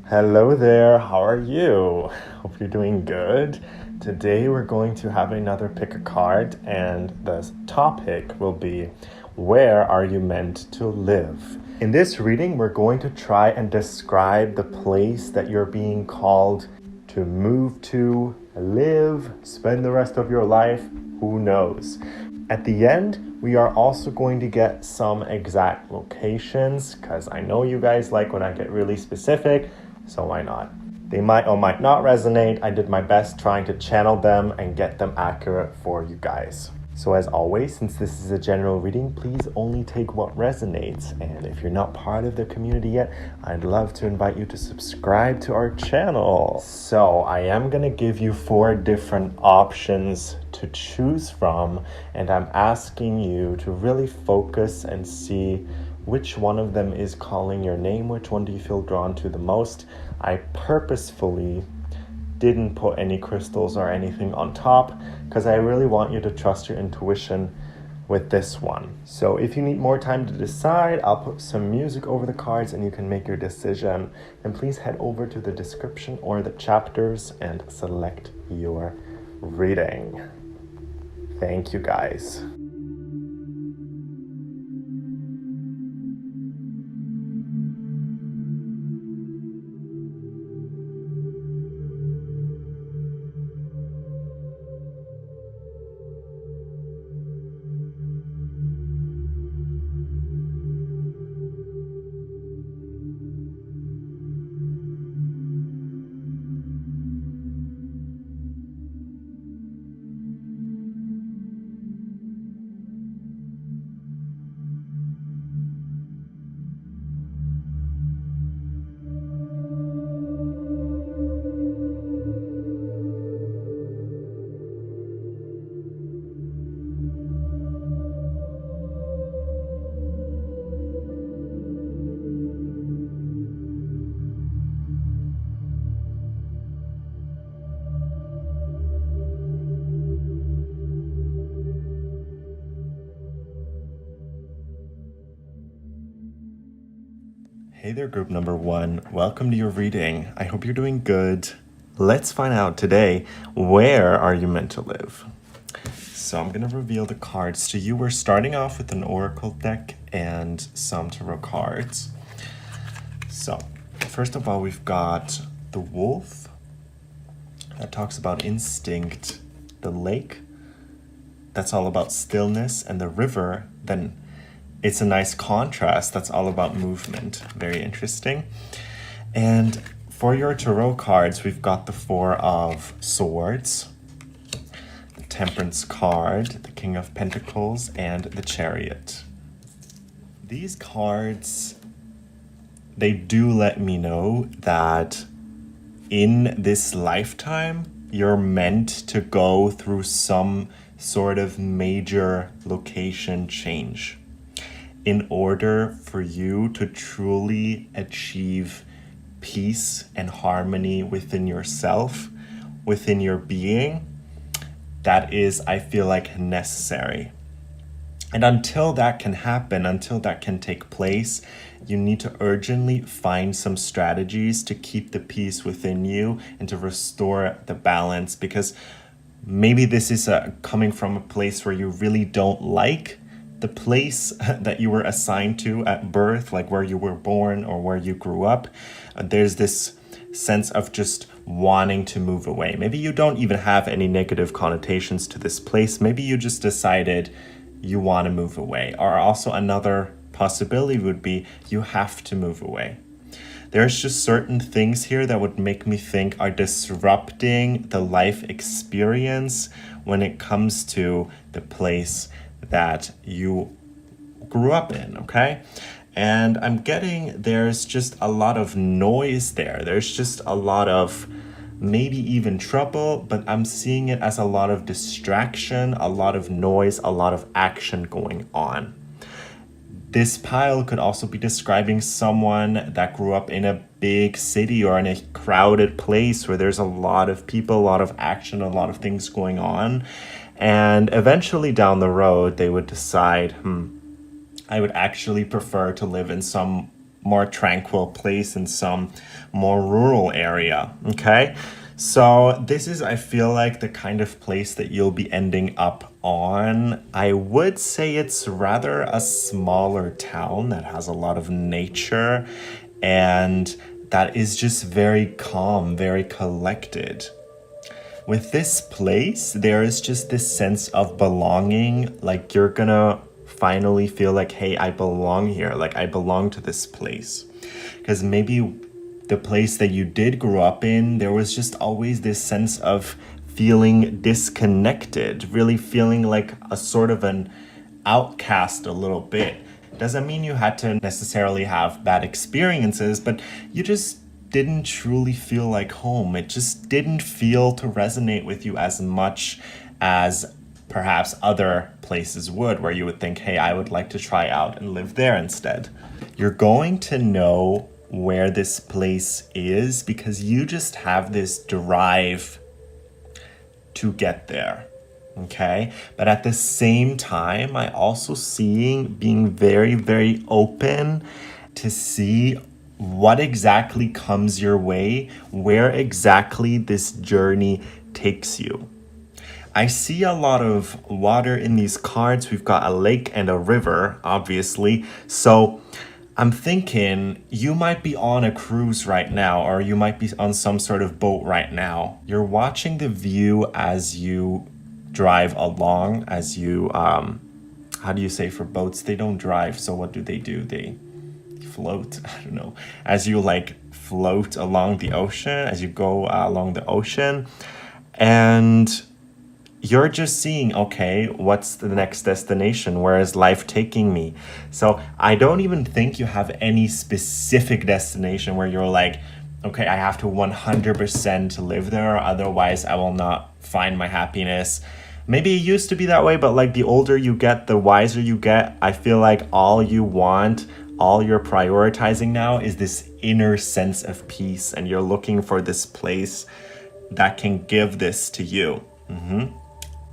Hello there, how are you? Hope you're doing good. Today we're going to have another pick a card, and the topic will be, where are you meant to live? In this reading, we're going to try and describe the place that you're being called to move to, live, spend the rest of your life, who knows? At the end, we are also going to get some exact locations, because I know you guys like when I get really specific, so why not? They might or might not resonate. I did my best trying to channel them and get them accurate for you guys. So as always, since this is a general reading, please only take what resonates. And if you're not part of the community yet, I'd love to invite you to subscribe to our channel. So I am going to give you 4 different options to choose from, and I'm asking you to really focus and see which one of them is calling your name, which one do you feel drawn to the most. I purposefully didn't put any crystals or anything on top because I really want you to trust your intuition with this one. So if you need more time to decide, I'll put some music over the cards and you can make your decision. And please head over to the description or the chapters and select your reading. Thank you guys. Hey there, group number 1. Welcome to your reading. I hope you're doing good. Let's find out today, where are you meant to live? So I'm going to reveal the cards to you. We're starting off with an oracle deck and some tarot cards. So first of all, we've got the wolf. That talks about instinct. The lake, that's all about stillness. And the river, then it's a nice contrast. That's all about movement. Very interesting. And for your tarot cards, we've got the 4 of Swords, the Temperance card, the King of Pentacles, and the Chariot. These cards, they do let me know that in this lifetime, you're meant to go through some sort of major location change in order for you to truly achieve peace and harmony within yourself, within your being. That is, I feel like, necessary. And until that can happen, until that can take place, you need to urgently find some strategies to keep the peace within you and to restore the balance, because maybe this is coming from a place where you really don't like the place that you were assigned to at birth, like where you were born or where you grew up. There's this sense of just wanting to move away. Maybe you don't even have any negative connotations to this place. Maybe you just decided you want to move away. Or also another possibility would be you have to move away. There's just certain things here that would make me think are disrupting the life experience when it comes to the place that you grew up in, okay? And I'm getting there's just a lot of noise there. There's just a lot of maybe even trouble, but I'm seeing it as a lot of distraction, a lot of noise, a lot of action going on. This pile could also be describing someone that grew up in a big city or in a crowded place where there's a lot of people, a lot of action, a lot of things going on. And eventually down the road, they would decide, I would actually prefer to live in some more tranquil place in some more rural area, okay? So this is, I feel like, the kind of place that you'll be ending up on. I would say it's rather a smaller town that has a lot of nature and that is just very calm, very collected. With this place, there is just this sense of belonging, like you're gonna finally feel like, hey, I belong here, like I belong to this place. Because maybe the place that you did grow up in, there was just always this sense of feeling disconnected, really feeling like a sort of an outcast a little bit. Doesn't mean you had to necessarily have bad experiences, but you just didn't truly feel like home. It just didn't feel to resonate with you as much as perhaps other places would, where you would think, hey, I would like to try out and live there instead. You're going to know where this place is because you just have this drive to get there, okay? But at the same time, I also being very, very open to see what exactly comes your way, where exactly this journey takes you. I see a lot of water in these cards. We've got a lake and a river, obviously. So I'm thinking you might be on a cruise right now, or you might be on some sort of boat right now. You're watching the view as you drive along, as you, how do you say for boats? They don't drive, so what do? They float, I don't know. As you like float along the ocean, as you go along the ocean, and you're just seeing, okay, what's the next destination? Where is life taking me? So I don't even think you have any specific destination where you're like, okay, I have to 100% live there, otherwise I will not find my happiness. Maybe it used to be that way, but like the older you get, the wiser you get. I feel like all you want, all you're prioritizing now is this inner sense of peace, and you're looking for this place that can give this to you.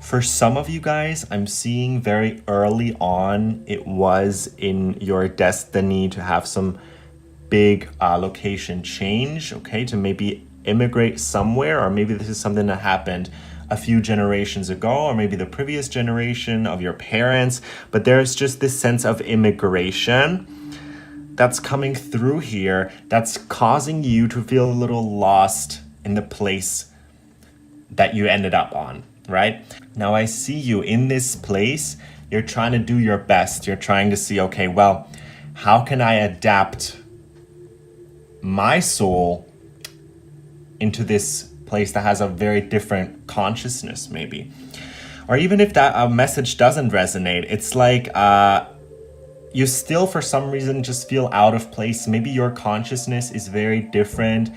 For some of you guys, I'm seeing very early on, it was in your destiny to have some big location change, okay, to maybe immigrate somewhere, or maybe this is something that happened a few generations ago, or maybe the previous generation of your parents, but there's just this sense of immigration that's coming through here that's causing you to feel a little lost in the place that you ended up on, right? Now I see you in this place, you're trying to do your best. You're trying to see, okay, well, how can I adapt my soul into this place that has a very different consciousness maybe? Or even if that message doesn't resonate, it's like you still for some reason just feel out of place. Maybe your consciousness is very different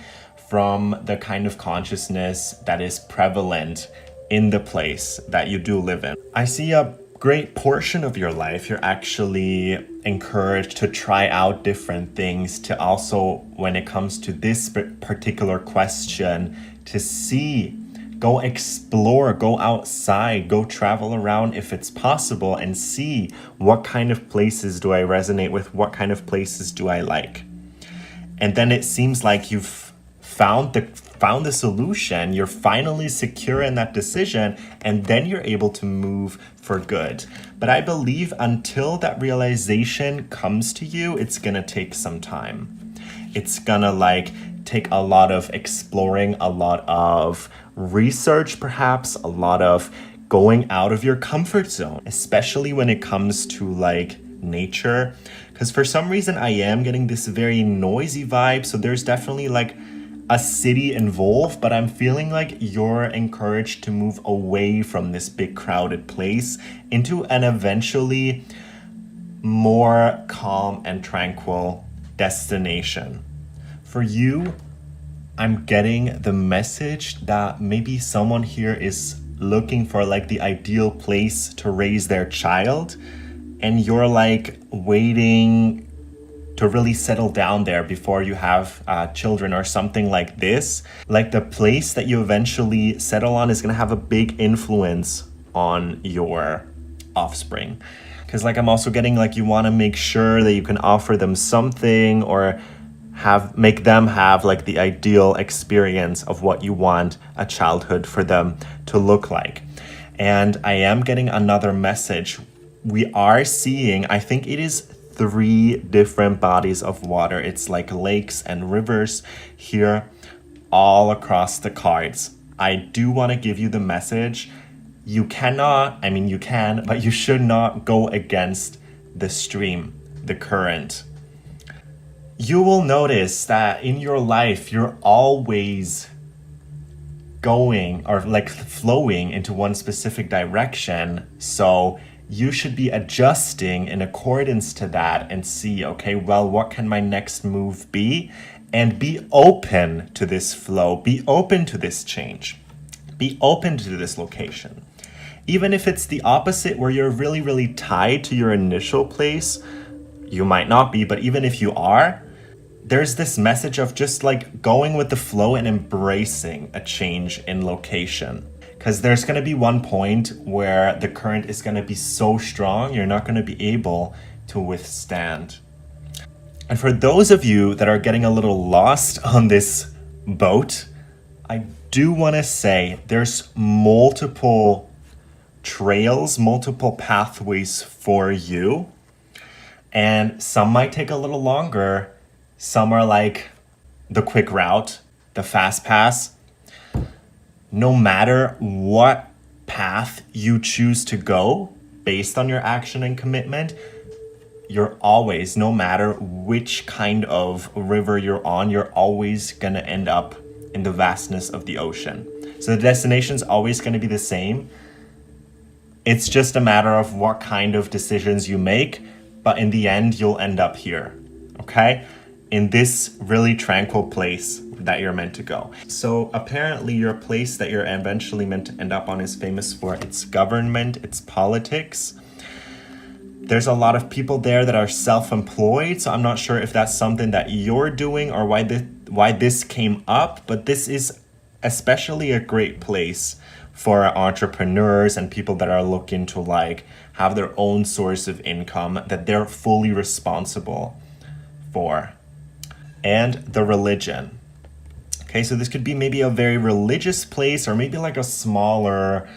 from the kind of consciousness that is prevalent in the place that you do live in. I see a great portion of your life you're actually encouraged to try out different things, to also, when it comes to this particular question, to see, go explore, go outside, go travel around if it's possible, and see what kind of places do I resonate with, what kind of places do I like. And then it seems like you've found the solution, you're finally secure in that decision, and then you're able to move for good. But I believe until that realization comes to you, it's gonna take some time. It's gonna take a lot of exploring, a lot of research perhaps, a lot of going out of your comfort zone, especially when it comes to nature. Because for some reason I am getting this very noisy vibe, so there's definitely a city involved, but I'm feeling like you're encouraged to move away from this big crowded place into an eventually more calm and tranquil destination. For you, I'm getting the message that maybe someone here is looking for the ideal place to raise their child, and you're waiting to really settle down there before you have children or something like this. The place that you eventually settle on is gonna have a big influence on your offspring. Because like I'm also getting like you want to make sure that you can offer them something or make them have like the ideal experience of what you want a childhood for them to look like. And I am getting another message. We are seeing, I think it is 3 different bodies of water. It's like lakes and rivers here all across the cards. I do want to give you the message. You cannot, I mean, you can, but you should not go against the stream, the current. You will notice that in your life, you're always going or like flowing into one specific direction. So you should be adjusting in accordance to that and see, okay, well, what can my next move be? And be open to this flow, be open to this change, be open to this location. Even if it's the opposite where you're really, really tied to your initial place, you might not be, but even if you are, there's this message of just like going with the flow and embracing a change in location. Because there's going to be one point where the current is going to be so strong, you're not going to be able to withstand. And for those of you that are getting a little lost on this boat, I do want to say there's multiple trails, multiple pathways for you. And some might take a little longer. Some are like the quick route, the fast pass. No matter what path you choose to go based on your action and commitment, you're always, no matter which kind of river you're on, you're always gonna end up in the vastness of the ocean. So the destination's always gonna be the same. It's just a matter of what kind of decisions you make, but in the end, you'll end up here, okay? In this really tranquil place that you're meant to go. So apparently your place that you're eventually meant to end up on is famous for its government, its politics. There's a lot of people there that are self-employed, so I'm not sure if that's something that you're doing or why this came up, but this is especially a great place for entrepreneurs and people that are looking to like have their own source of income that they're fully responsible for. And the religion. Okay, so this could be maybe a very religious place or maybe like a smaller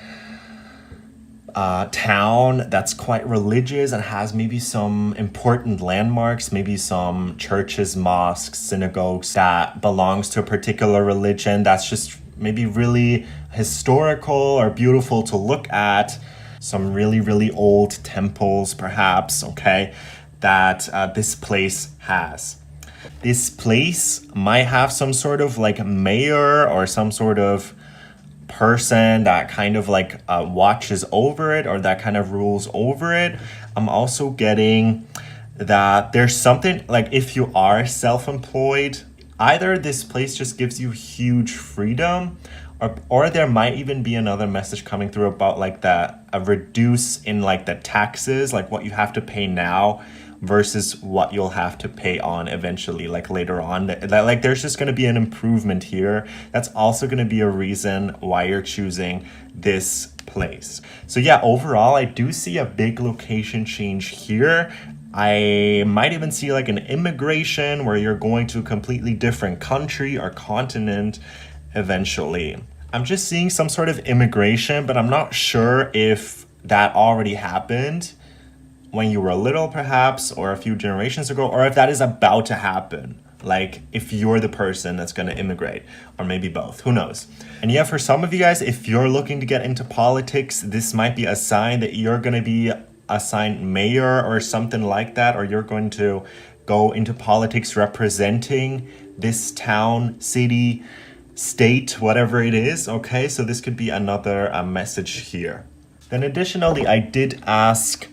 town that's quite religious and has maybe some important landmarks, maybe some churches, mosques, synagogues that belongs to a particular religion that's just maybe really historical or beautiful to look at. Some really, really old temples perhaps, okay, that this place has. This place might have some sort of like mayor or some sort of person that kind of like watches over it or that kind of rules over it. I'm also getting that there's something like if you are self-employed, either this place just gives you huge freedom or there might even be another message coming through about like that a reduce in like the taxes, like what you have to pay now versus what you'll have to pay on eventually, like later on. Like there's just going to be an improvement here. That's also going to be a reason why you're choosing this place. So yeah, overall, I do see a big location change here. I might even see like an immigration where you're going to a completely different country or continent eventually. I'm just seeing some sort of immigration, but I'm not sure if that already happened when you were little perhaps or a few generations ago, or if that is about to happen, like if you're the person that's going to immigrate, or maybe both, who knows. And yeah, for some of you guys, if you're looking to get into politics, this might be a sign that you're going to be assigned mayor or something like that, or you're going to go into politics representing this town, city, state, whatever it is, okay? So this could be another message here. Then additionally, I did ask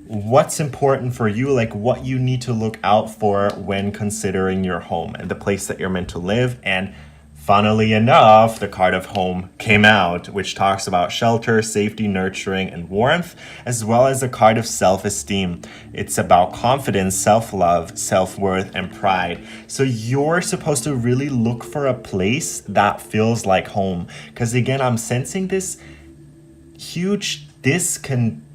what's important for you, like what you need to look out for when considering your home and the place that you're meant to live. And funnily enough, the card of home came out, which talks about shelter, safety, nurturing, and warmth, as well as the card of self-esteem. It's about confidence, self-love, self-worth, and pride. So you're supposed to really look for a place that feels like home. Because again, I'm sensing this huge disconnection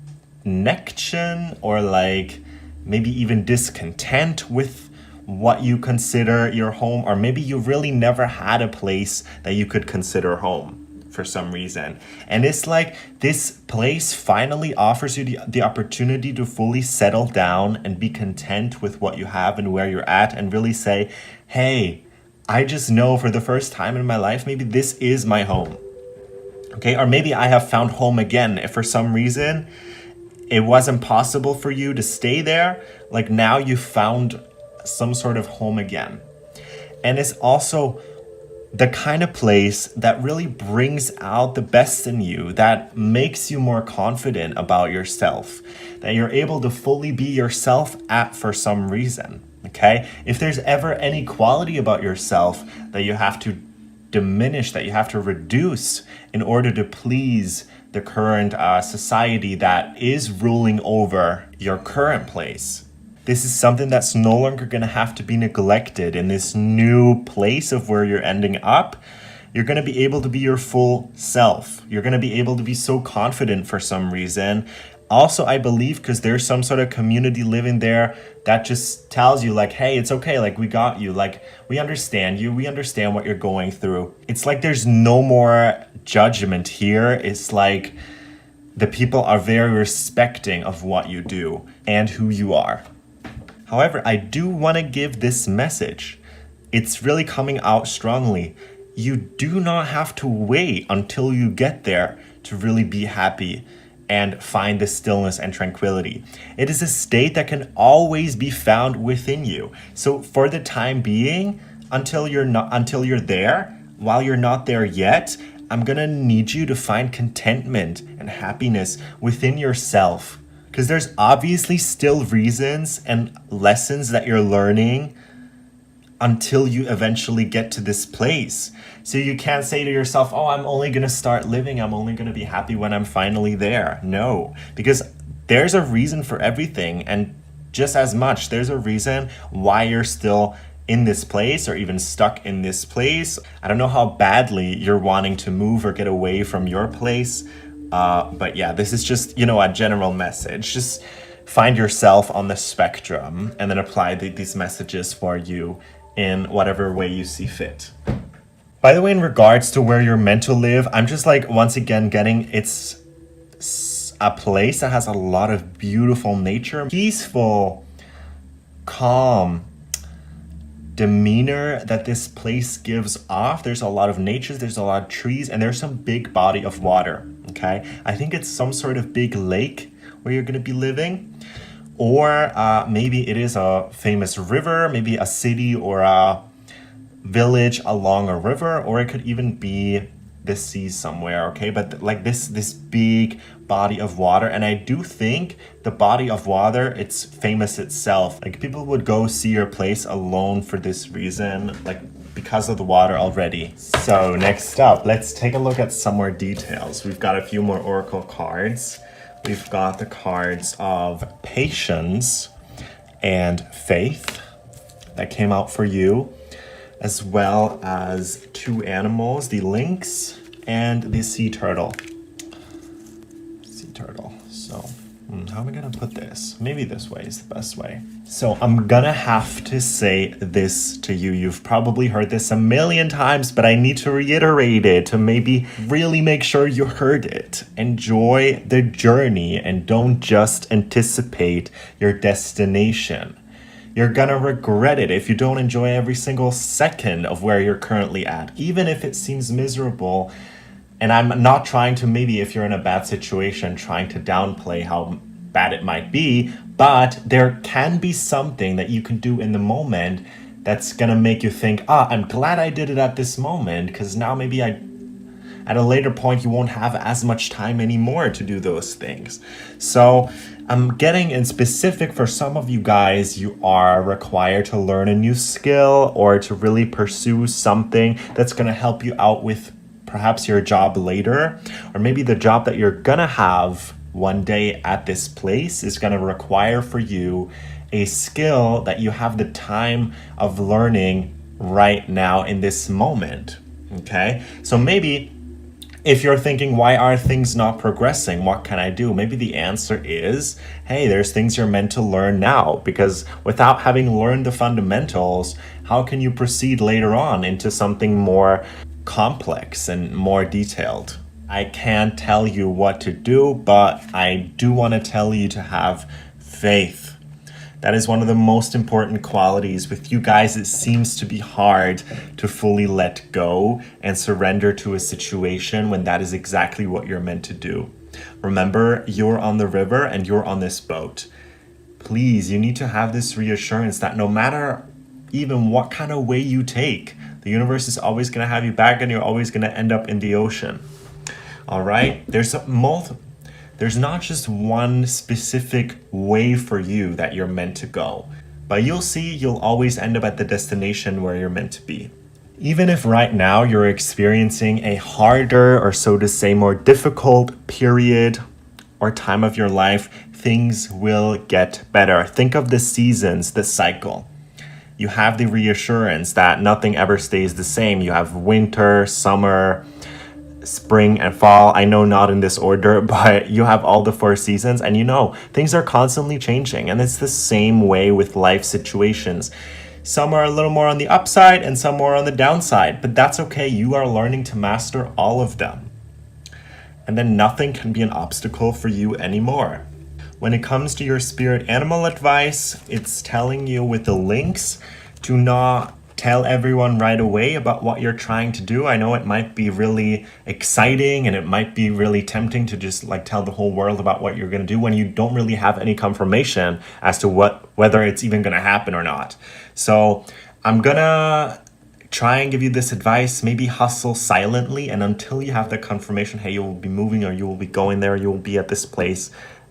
connection or like maybe even discontent with what you consider your home, or maybe you really never had a place that you could consider home for some reason. And it's like this place finally offers you the opportunity to fully settle down and be content with what you have and where you're at, and really say, hey, I just know for the first time in my life, maybe this is my home. Okay, or maybe I have found home again. If for some reason it wasn't possible for you to stay there, like now you found some sort of home again. And it's also the kind of place that really brings out the best in you, that makes you more confident about yourself, that you're able to fully be yourself at for some reason. Okay? If there's ever any quality about yourself that you have to diminish, that you have to reduce in order to please the current society that is ruling over your current place, this is something that's no longer going to have to be neglected in this new place of where you're ending up. You're going to be able to be your full self. You're going to be able to be so confident for some reason. Also, I believe because there's some sort of community living there that just tells you like, hey, it's okay. Like, we got you. Like, we understand you. We understand what you're going through. It's like there's no more judgment here. It's like the people are very respecting of what you do and who you are. However, I do want to give this message. It's really coming out strongly. You do not have to wait until you get there to really be happy and find the stillness and tranquility. It is a state that can always be found within you. So for the time being, until you're there, while you're not there yet, I'm gonna need you to find contentment and happiness within yourself. Because there's obviously still reasons and lessons that you're learning until you eventually get to this place. So you can't say to yourself, oh, I'm only going to start living, I'm only going to be happy when I'm finally there. No, because there's a reason for everything. And just as much, there's a reason why you're still in this place or even stuck in this place. I don't know how badly you're wanting to move or get away from your place. But yeah, this is just, a general message. Just find yourself on the spectrum and then apply these messages for you in whatever way you see fit. By the way, in regards to where you're meant to live, I'm just like, once again, getting it's a place that has a lot of beautiful nature, peaceful, calm demeanor that this place gives off. There's a lot of nature, there's a lot of trees, and there's some big body of water. Okay, I think it's some sort of big lake where you're going to be living, or maybe it is a famous river, maybe a city or a village along a river, or it could even be the sea somewhere. Okay, but like this big body of water. And I do think the body of water, it's famous itself. Like, people would go see your place alone for this reason, like because of the water already. So next up, let's take a look at some more details. We've got a few more oracle cards. We've got the cards of patience and faith that came out for you, as well as two animals, the lynx and the sea turtle. So how am I gonna put this? Maybe this way is the best way. So I'm gonna have to say this to you. You've probably heard this a million times, but I need to reiterate it to maybe really make sure you heard it. Enjoy the journey and don't just anticipate your destination. You're gonna regret it if you don't enjoy every single second of where you're currently at, even if it seems miserable. And I'm not trying to, maybe if you're in a bad situation, trying to downplay how bad it might be, but there can be something that you can do in the moment that's gonna make you think, I'm glad I did it at this moment, because now maybe at a later point you won't have as much time anymore to do those things. So I'm getting in specific for some of you guys, you are required to learn a new skill or to really pursue something that's gonna help you out with perhaps your job later, or maybe the job that you're gonna have one day at this place is gonna require for you a skill that you have the time of learning right now in this moment. Okay, so maybe If you're thinking, why are things not progressing? What can I do? Maybe the answer is, hey, there's things you're meant to learn now, because without having learned the fundamentals, how can you proceed later on into something more complex and more detailed? I can't tell you what to do, but I do want to tell you to have faith. That is one of the most important qualities. With you guys, it seems to be hard to fully let go and surrender to a situation when that is exactly what you're meant to do. Remember, you're on the river and you're on this boat. Please, you need to have this reassurance that no matter even what kind of way you take, the universe is always going to have you back and you're always going to end up in the ocean. All right? There's not just one specific way for you that you're meant to go, but you'll see you'll always end up at the destination where you're meant to be. Even if right now you're experiencing a harder, or so to say, more difficult period or time of your life, things will get better. Think of the seasons, the cycle. You have the reassurance that nothing ever stays the same. You have winter, summer, spring and fall. I know not in this order, but you have all the 4 seasons, and you know things are constantly changing, and it's the same way with life situations. Some are a little more on the upside and some more on the downside, but that's okay. You are learning to master all of them, and then nothing can be an obstacle for you anymore. When it comes to your spirit animal advice, it's telling you with the links to not tell everyone right away about what you're trying to do. I know it might be really exciting and it might be really tempting to just like tell the whole world about what you're going to do when you don't really have any confirmation as to whether it's even going to happen or not. So I'm gonna try and give you this advice. Maybe hustle silently, and until you have the confirmation, hey, you will be moving or you will be going there, you will be at this place,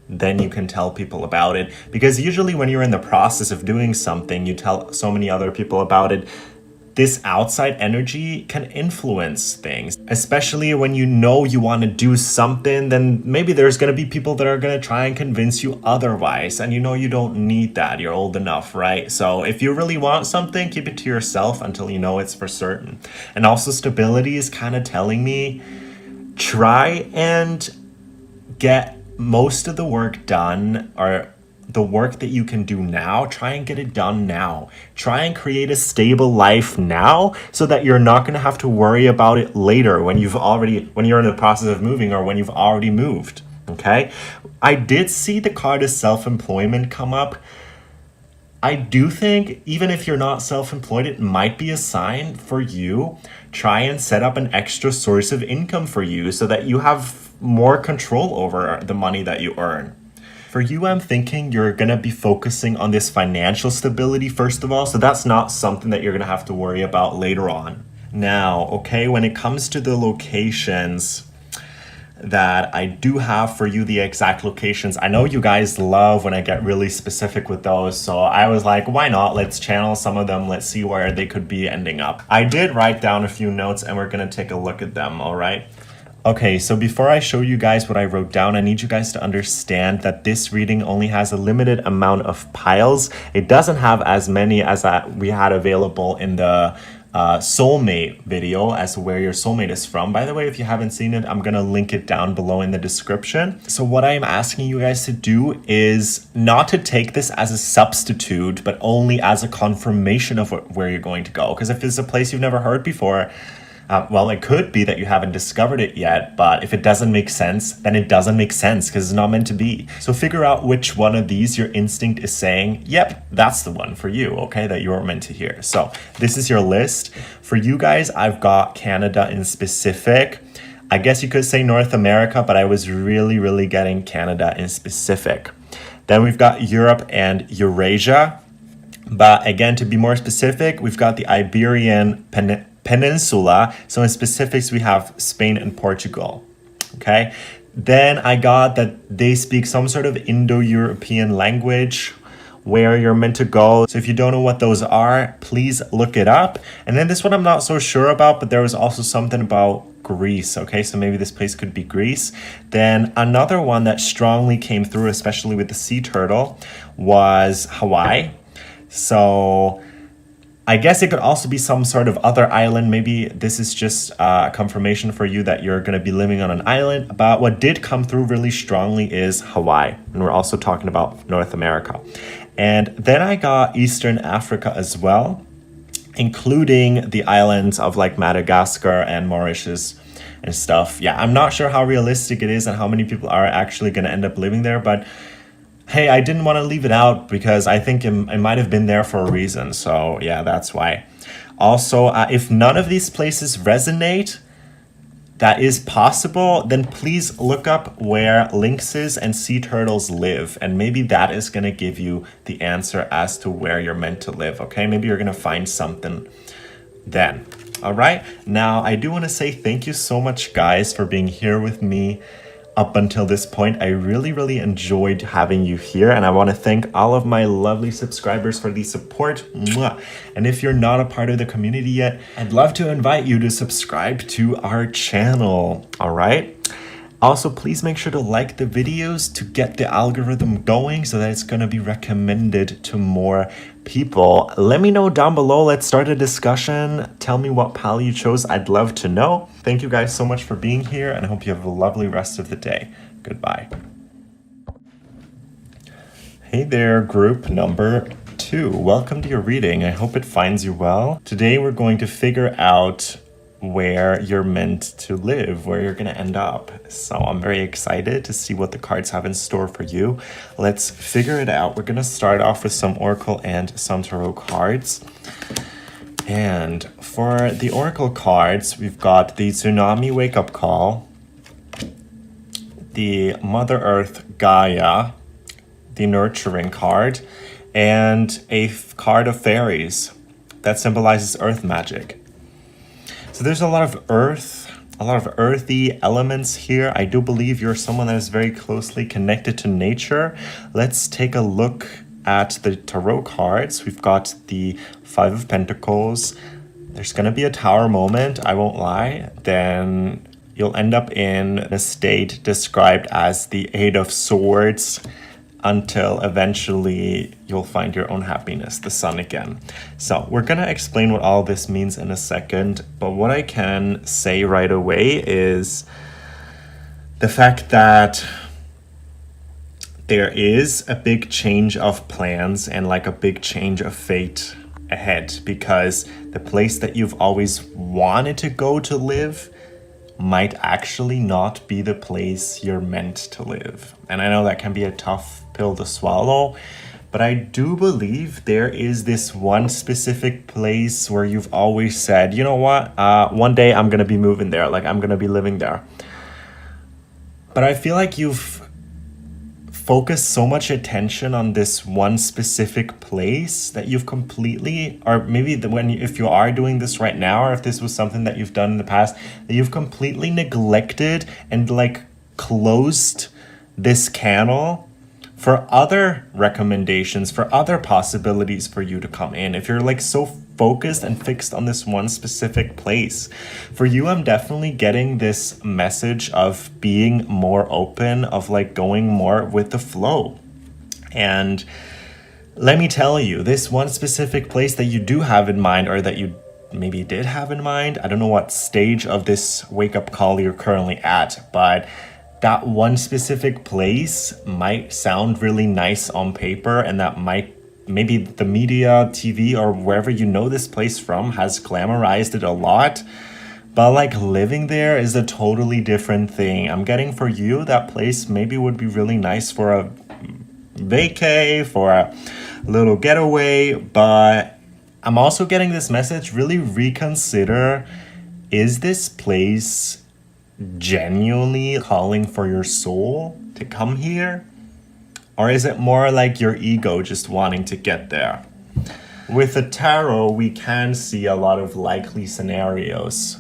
then you can tell people about it. Because usually when you're in the process of doing something, you tell so many other people about it. This outside energy can influence things, especially when you know you want to do something. Then maybe there's going to be people that are going to try and convince you otherwise, and you know you don't need that. You're old enough, right? So if you really want something, keep it to yourself until you know it's for certain. And also, stability is kind of telling me, try and get most of the work done, or the work that you can do now, try and get it done now. Try and create a stable life now so that you're not going to have to worry about it later when you're in the process of moving or when you've already moved. Okay? I did see the card of self-employment come up. I do think even if you're not self-employed, it might be a sign for you. Try and set up an extra source of income for you so that you have more control over the money that you earn. For you, I'm thinking you're going to be focusing on this financial stability first of all, so that's not something that you're going to have to worry about later on. Now, okay, when it comes to the locations that I do have for you, the exact locations, I know you guys love when I get really specific with those, so I was like, why not? Let's channel some of them. Let's see where they could be ending up. I did write down a few notes and we're going to take a look at them, all right? Okay, so before I show you guys what I wrote down, I need you guys to understand that this reading only has a limited amount of piles. It doesn't have as many as we had available in the soulmate video as to where your soulmate is from. By the way, if you haven't seen it, I'm gonna link it down below in the description. So what I'm asking you guys to do is not to take this as a substitute, but only as a confirmation of where you're going to go. Because if it's a place you've never heard before, well, it could be that you haven't discovered it yet, but if it doesn't make sense, then it doesn't make sense because it's not meant to be. So figure out which one of these your instinct is saying, yep, that's the one for you, okay, that you're meant to hear. So this is your list. For you guys, I've got Canada in specific. I guess you could say North America, but I was really getting Canada in specific. Then we've got Europe and Eurasia. But again, to be more specific, we've got the Iberian Peninsula. So in specifics, we have Spain and Portugal. Okay. Then I got that they speak some sort of Indo-European language where you're meant to go. So if you don't know what those are, please look it up. And then this one I'm not so sure about, but there was also something about Greece. Okay, so maybe this place could be Greece. Then another one that strongly came through, especially with the sea turtle, was Hawaii. So I guess it could also be some sort of other island. Maybe this is just a confirmation for you that you're going to be living on an island. But what did come through really strongly is Hawaii. And we're also talking about North America. And then I got Eastern Africa as well, including the islands of like Madagascar and Mauritius and stuff. Yeah, I'm not sure how realistic it is and how many people are actually going to end up living there. But hey, I didn't want to leave it out because I think it might have been there for a reason. So yeah, that's why. Also, if none of these places resonate, that is possible, then please look up where lynxes and sea turtles live. And maybe that is going to give you the answer as to where you're meant to live, okay? Maybe you're going to find something then. All right. Now, I do want to say thank you so much, guys, for being here with me up until this point. I really, really enjoyed having you here, and I want to thank all of my lovely subscribers for the support. Mwah. And if you're not a part of the community yet, I'd love to invite you to subscribe to our channel. All right. Also, please make sure to like the videos to get the algorithm going so that it's going to be recommended to more people. Let me know down below. Let's start a discussion. Tell me what pal you chose. I'd love to know. Thank you guys so much for being here, and I hope you have a lovely rest of the day. Goodbye. Hey there, group number 2. Welcome to your reading. I hope it finds you well. Today we're going to figure out where you're meant to live, where you're going to end up. So I'm very excited to see what the cards have in store for you. Let's figure it out. We're going to start off with some Oracle and some Tarot cards. And for the Oracle cards, we've got the Tsunami Wake-Up Call, the Mother Earth Gaia, the Nurturing card, and a card of fairies that symbolizes earth magic. So there's a lot of earthy elements here. I do believe you're someone that is very closely connected to nature. Let's take a look at the tarot cards. We've got the 5 of Pentacles. There's going to be a tower moment, I won't lie. Then you'll end up in a state described as the 8 of Swords, until eventually you'll find your own happiness, the sun again. So we're going to explain what all this means in a second, but what I can say right away is the fact that there is a big change of plans and like a big change of fate ahead, because the place that you've always wanted to go to live might actually not be the place you're meant to live. And I know that can be a tough pill to swallow, but I do believe there is this one specific place where you've always said, you know what, one day I'm gonna be moving there, like I'm gonna be living there. But I feel like you've focused so much attention on this one specific place that you've completely, or maybe if you are doing this right now, or if this was something that you've done in the past, that you've completely neglected and like closed this channel for other recommendations, for other possibilities for you to come in. If you're like so focused and fixed on this one specific place, for you, I'm definitely getting this message of being more open, of like going more with the flow. And let me tell you, this one specific place that you do have in mind, or that you maybe did have in mind, I don't know what stage of this wake-up call you're currently at, but that one specific place might sound really nice on paper, and that might, maybe the media, TV, or wherever you know this place from has glamorized it a lot, but like living there is a totally different thing. I'm getting for you, that place maybe would be really nice for a vacay, for a little getaway, but I'm also getting this message, really reconsider, is this place genuinely calling for your soul to come here? Or is it more like your ego just wanting to get there? With the tarot, we can see a lot of likely scenarios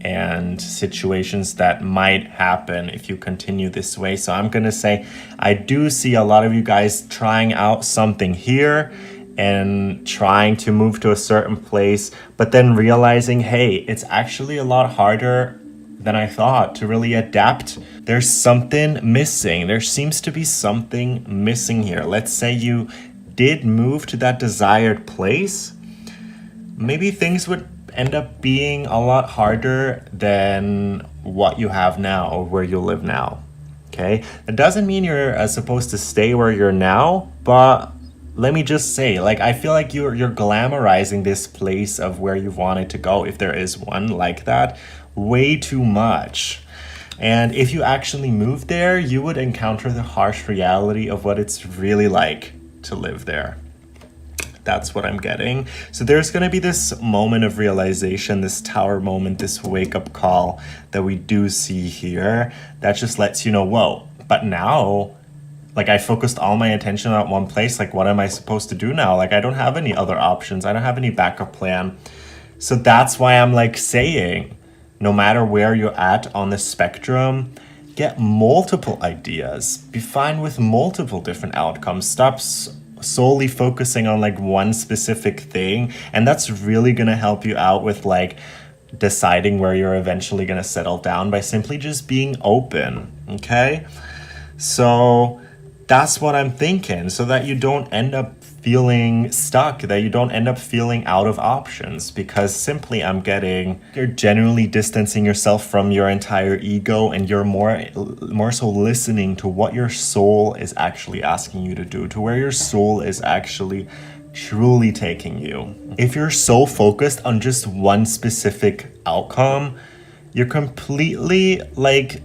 and situations that might happen if you continue this way. So I'm going to say, I do see a lot of you guys trying out something here and trying to move to a certain place, but then realizing, hey, it's actually a lot harder than I thought to really adapt. There's something missing. There seems to be something missing here. Let's say you did move to that desired place, maybe things would end up being a lot harder than what you have now or where you live now. Okay, that doesn't mean you're supposed to stay where you're now, but let me just say, like, I feel like you're glamorizing this place of where you wanted to go, if there is one like that, way too much. And if you actually moved there, you would encounter the harsh reality of what it's really like to live there. That's what I'm getting. So there's going to be this moment of realization, this tower moment, this wake-up call that we do see here that just lets you know, whoa, but now, like, I focused all my attention on one place. Like, what am I supposed to do now? Like, I don't have any other options. I don't have any backup plan. So that's why I'm like saying, no matter where you're at on the spectrum, get multiple ideas. Be fine with multiple different outcomes. Stop solely focusing on like one specific thing. And that's really gonna help you out with like deciding where you're eventually gonna settle down by simply just being open, okay? So that's what I'm thinking, so that you don't end up feeling stuck, that you don't end up feeling out of options, because simply I'm getting you're genuinely distancing yourself from your entire ego, and you're more so listening to what your soul is actually asking you to do, to where your soul is actually truly taking you. If you're so focused on just one specific outcome, you're completely like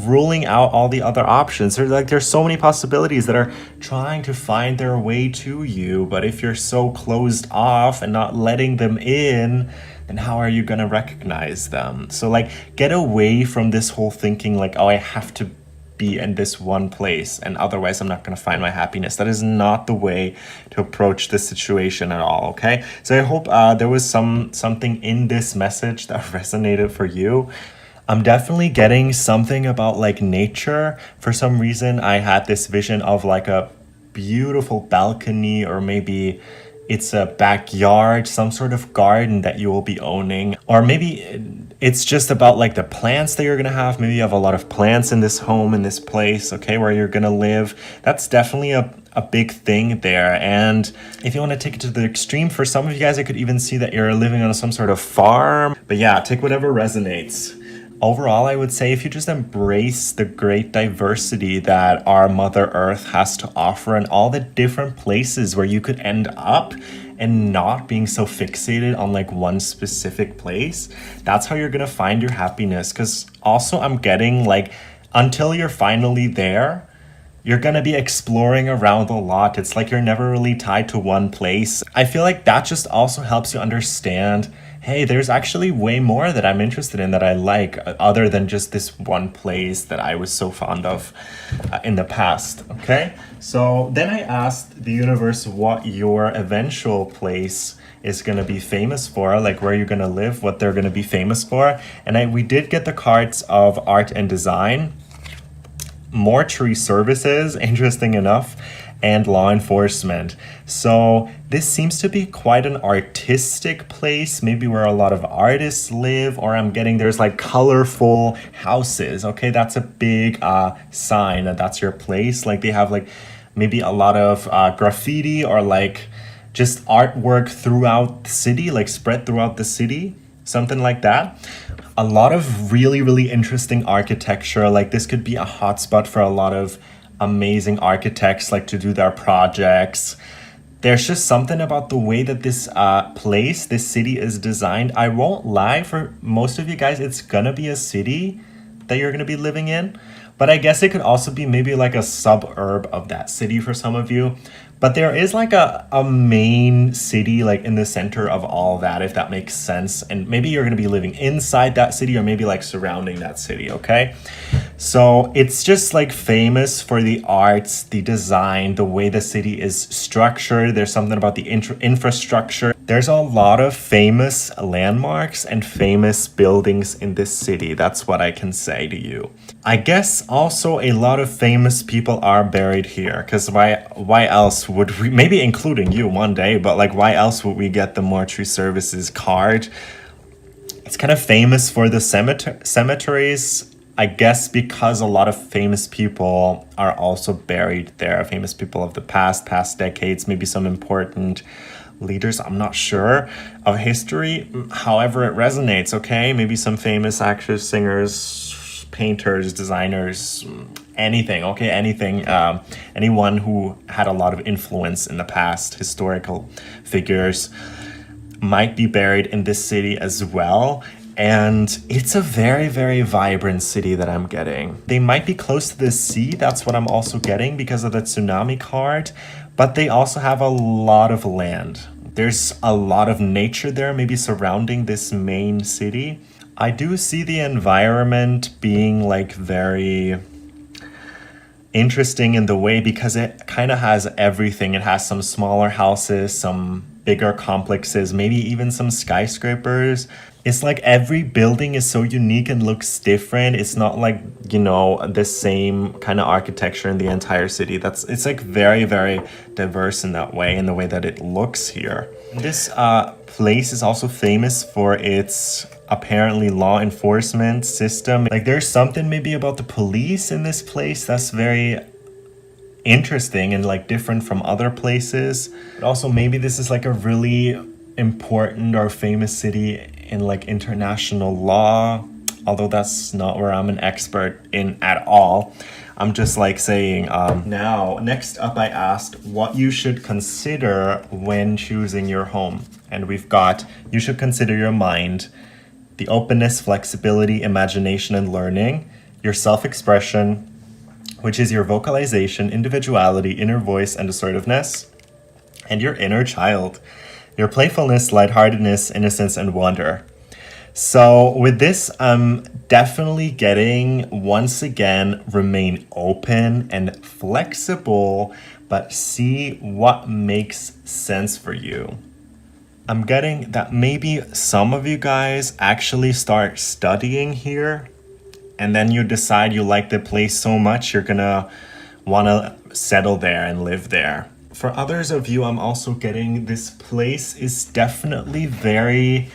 ruling out all the other options. There's so many possibilities that are trying to find their way to you, but if you're so closed off and not letting them in, then how are you gonna recognize them? So like, get away from this whole thinking like, oh, I have to be in this one place and otherwise I'm not gonna find my happiness. That is not the way to approach this situation at all, okay? So I hope there was something in this message that resonated for you. I'm definitely getting something about like nature. For some reason, I had this vision of like a beautiful balcony, or maybe it's a backyard, some sort of garden that you will be owning. Or maybe it's just about like the plants that you're gonna have. Maybe you have a lot of plants in this home, in this place, okay, where you're gonna live. That's definitely a big thing there. And if you want to take it to the extreme, for some of you guys, I could even see that you're living on some sort of farm. But yeah, take whatever resonates. Overall, I would say if you just embrace the great diversity that our Mother Earth has to offer and all the different places where you could end up, and not being so fixated on like one specific place, that's how you're gonna find your happiness. Because also I'm getting like, until you're finally there, you're gonna be exploring around a lot. It's like you're never really tied to one place. I feel like that just also helps you understand, hey, there's actually way more that I'm interested in, that I like, other than just this one place that I was so fond of in the past, okay? So then I asked the universe what your eventual place is gonna be famous for, like where you're gonna live, what they're gonna be famous for. And we did get the cards of art and design, mortuary services, interesting enough, and law enforcement. So this seems to be quite an artistic place, maybe where a lot of artists live, or I'm getting there's like colorful houses. Okay, that's a big sign that that's your place. Like they have like maybe a lot of graffiti, or like just artwork throughout the city, like spread throughout the city, something like that. A lot of really, really interesting architecture. Like this could be a hotspot for a lot of amazing architects, like to do their projects. There's just something about the way that this place, this city is designed. I won't lie, for most of you guys, it's gonna be a city that you're gonna be living in. But I guess it could also be maybe like a suburb of that city for some of you. But there is like a main city like in the center of all that, if that makes sense. And maybe you're gonna be living inside that city, or maybe like surrounding that city, okay? So it's just like famous for the arts, the design, the way the city is structured. There's something about the infrastructure. There's a lot of famous landmarks and famous buildings in this city. That's what I can say to you. I guess also a lot of famous people are buried here, because why else would we, maybe including you one day, but like why else would we get the mortuary services card? It's kind of famous for the cemeteries, I guess, because a lot of famous people are also buried there. Famous people of the past decades, maybe some important leaders, I'm not sure, of history. However, it resonates, okay? Maybe some famous actors, singers, painters, designers, anything, okay? Anything. Anyone who had a lot of influence in the past, historical figures, might be buried in this city as well. And it's a very, very vibrant city that I'm getting. They might be close to the sea. That's what I'm also getting because of the tsunami card. But they also have a lot of land. There's a lot of nature there, maybe surrounding this main city. I do see the environment being like very interesting in the way because it kind of has everything. It has some smaller houses, some bigger complexes, maybe even some skyscrapers. It's like every building is so unique and looks different. It's not like, you know, the same kind of architecture in the entire city. It's like very, very diverse in that way, in the way that it looks here. This place is also famous for its apparently law enforcement system. Like there's something maybe about the police in this place that's very interesting and like different from other places. But also maybe this is like a really important or famous city in like international law, although that's not where I'm an expert in at all. I'm just like saying, now, next up I asked what you should consider when choosing your home. And we've got, you should consider your mind, the openness, flexibility, imagination, and learning, your self-expression, which is your vocalization, individuality, inner voice, and assertiveness, and your inner child, your playfulness, lightheartedness, innocence, and wonder. So with this, I'm definitely getting, once again, remain open and flexible, but see what makes sense for you. I'm getting that maybe some of you guys actually start studying here, and then you decide you like the place so much, you're gonna wanna settle there and live there. For others of you, I'm also getting this place is definitely very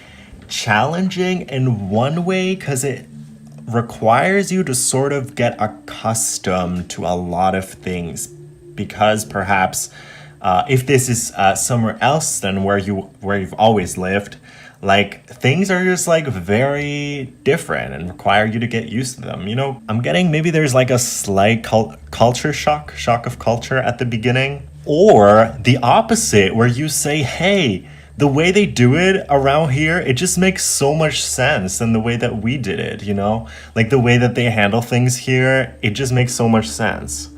challenging in one way because it requires you to sort of get accustomed to a lot of things, because perhaps if this is somewhere else than where you've always lived, like things are just like very different and require you to get used to them. You know, I'm getting maybe there's like a slight culture shock of culture at the beginning, or the opposite where you say, hey, the way they do it around here, it just makes so much sense than the way that we did it, you know? Like the way that they handle things here, it just makes so much sense.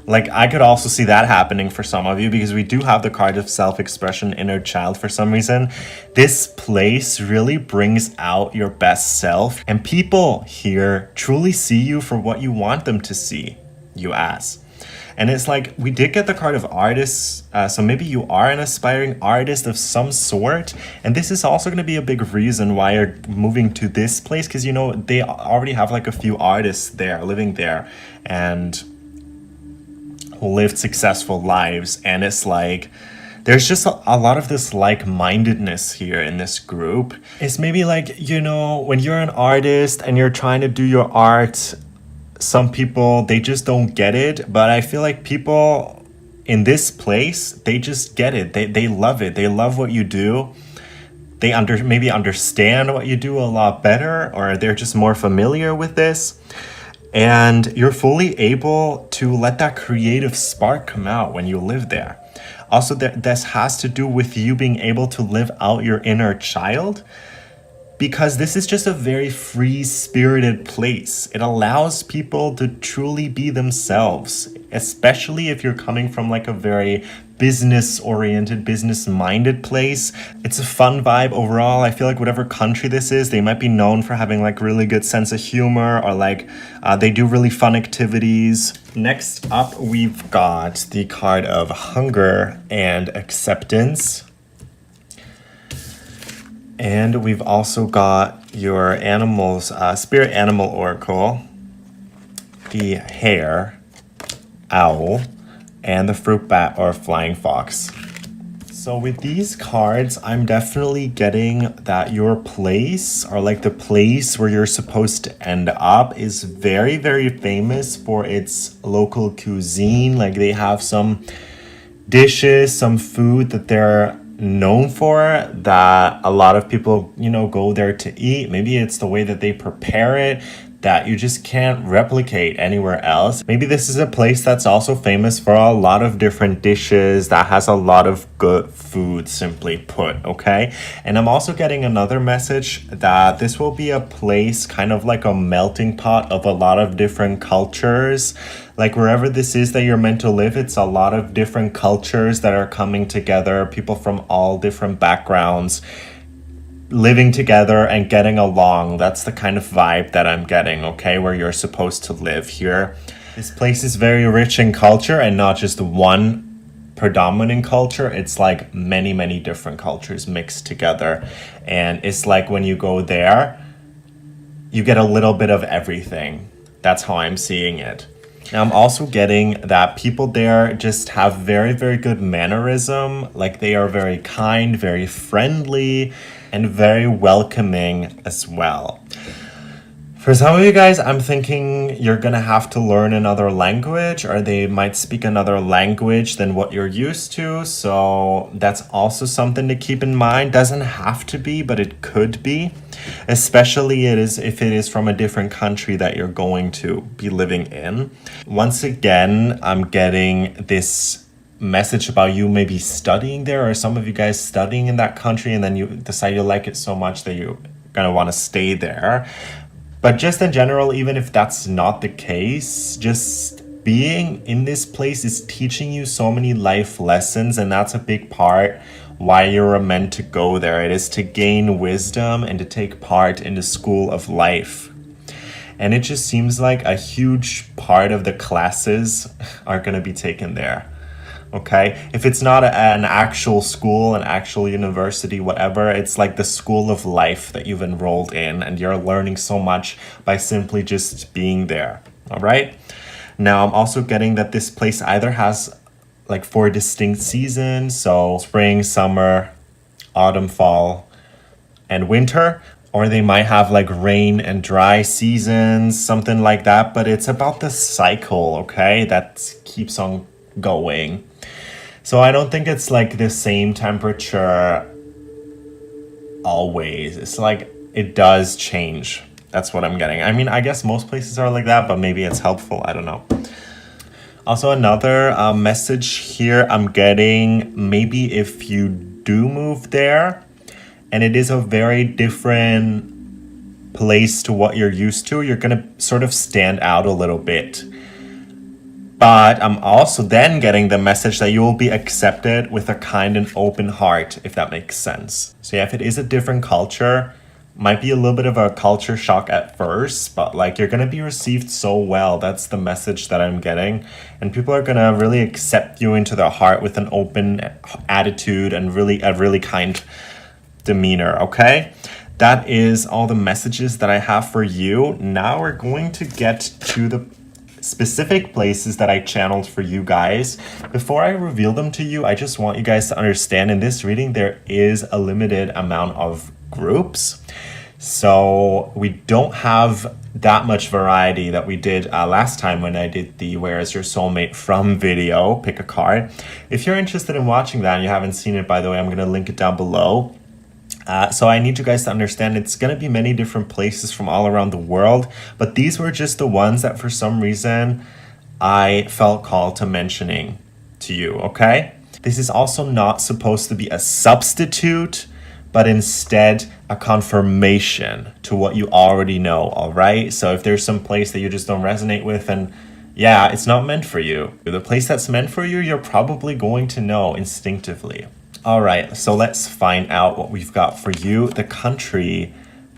Like I could also see that happening for some of you because we do have the card of self-expression, inner child for some reason. This place really brings out your best self, and people here truly see you for what you want them to see you as. And it's like, we did get the card of artists, so maybe you are an aspiring artist of some sort. And this is also going to be a big reason why you're moving to this place, because, you know, they already have like a few artists there, living there, and who lived successful lives. And it's like, there's just a lot of this like-mindedness here in this group. It's maybe like, you know, when you're an artist and you're trying to do your art, some people, they just don't get it. But I feel like people in this place, they just get it. They love it. They love what you do. They maybe understand what you do a lot better, or they're just more familiar with this. And you're fully able to let that creative spark come out when you live there. Also, this has to do with you being able to live out your inner child, because this is just a very free-spirited place. It allows people to truly be themselves, especially if you're coming from like a very business-oriented, business-minded place. It's a fun vibe overall. I feel like whatever country this is, they might be known for having like really good sense of humor, or like they do really fun activities. Next up, we've got the card of hunger and acceptance. And we've also got your animals, spirit animal oracle, the hare, owl, and the fruit bat or flying fox. So with these cards, I'm definitely getting that your place, or like the place where you're supposed to end up, is very, very famous for its local cuisine. Like they have some dishes, some food that they're known for, that a lot of people, go there to eat. Maybe it's the way that they prepare it that you just can't replicate anywhere else. Maybe this is a place that's also famous for a lot of different dishes, that has a lot of good food, simply put, okay? And I'm also getting another message that this will be a place kind of like a melting pot of a lot of different cultures. Like wherever this is that you're meant to live, it's a lot of different cultures that are coming together, people from all different backgrounds, living together and getting along. That's the kind of vibe that I'm getting, okay, where you're supposed to live here. This place is very rich in culture, and not just one predominant culture. It's like many, many different cultures mixed together. And it's like when you go there, you get a little bit of everything. That's how I'm seeing it. Now, I'm also getting that people there just have very, very good mannerism. Like they are very kind, very friendly, and very welcoming as well. For some of you guys, I'm thinking you're gonna have to learn another language, or they might speak another language than what you're used to. So that's also something to keep in mind. Doesn't have to be, but it could be. Especially if it is from a different country that you're going to be living in. Once again, I'm getting this message about you maybe studying there, or some of you guys studying in that country, and then you decide you like it so much that you're gonna want to stay there. But just in general, even if that's not the case, just being in this place is teaching you so many life lessons, and that's a big part why you're meant to go there. It is to gain wisdom and to take part in the school of life. And it just seems like a huge part of the classes are going to be taken there. Okay, if it's not an actual school, an actual university, whatever, it's like the school of life that you've enrolled in, and you're learning so much by simply just being there. All right. Now, I'm also getting that this place either has like 4 distinct seasons, so spring, summer, autumn, fall, and winter, or they might have like rain and dry seasons, something like that. But it's about the cycle, okay, that keeps on going. So I don't think it's like the same temperature always. It's like it does change. That's what I'm getting. I mean, I guess most places are like that, but maybe it's helpful. I don't know. Also, another message here I'm getting, maybe if you do move there and it is a very different place to what you're used to, you're going to sort of stand out a little bit. But I'm also then getting the message that you will be accepted with a kind and open heart, if that makes sense. So yeah, if it is a different culture, might be a little bit of a culture shock at first, but like you're going to be received so well. That's the message that I'm getting. And people are going to really accept you into their heart with an open attitude and a really kind demeanor, okay? That is all the messages that I have for you. Now we're going to get to the specific places that I channeled for you guys. Before I reveal them to you, I just want you guys to understand in this reading, there is a limited amount of groups. So we don't have that much variety that we did last time when I did the Where is Your Soulmate From video, pick a card. If you're interested in watching that and you haven't seen it, by the way, I'm going to link it down below. So I need you guys to understand it's going to be many different places from all around the world, but these were just the ones that for some reason I felt called to mentioning to you, okay? This is also not supposed to be a substitute, but instead a confirmation to what you already know, all right? So if there's some place that you just don't resonate with, and yeah, it's not meant for you. The place that's meant for you, you're probably going to know instinctively. All right, so let's find out what we've got for you. The country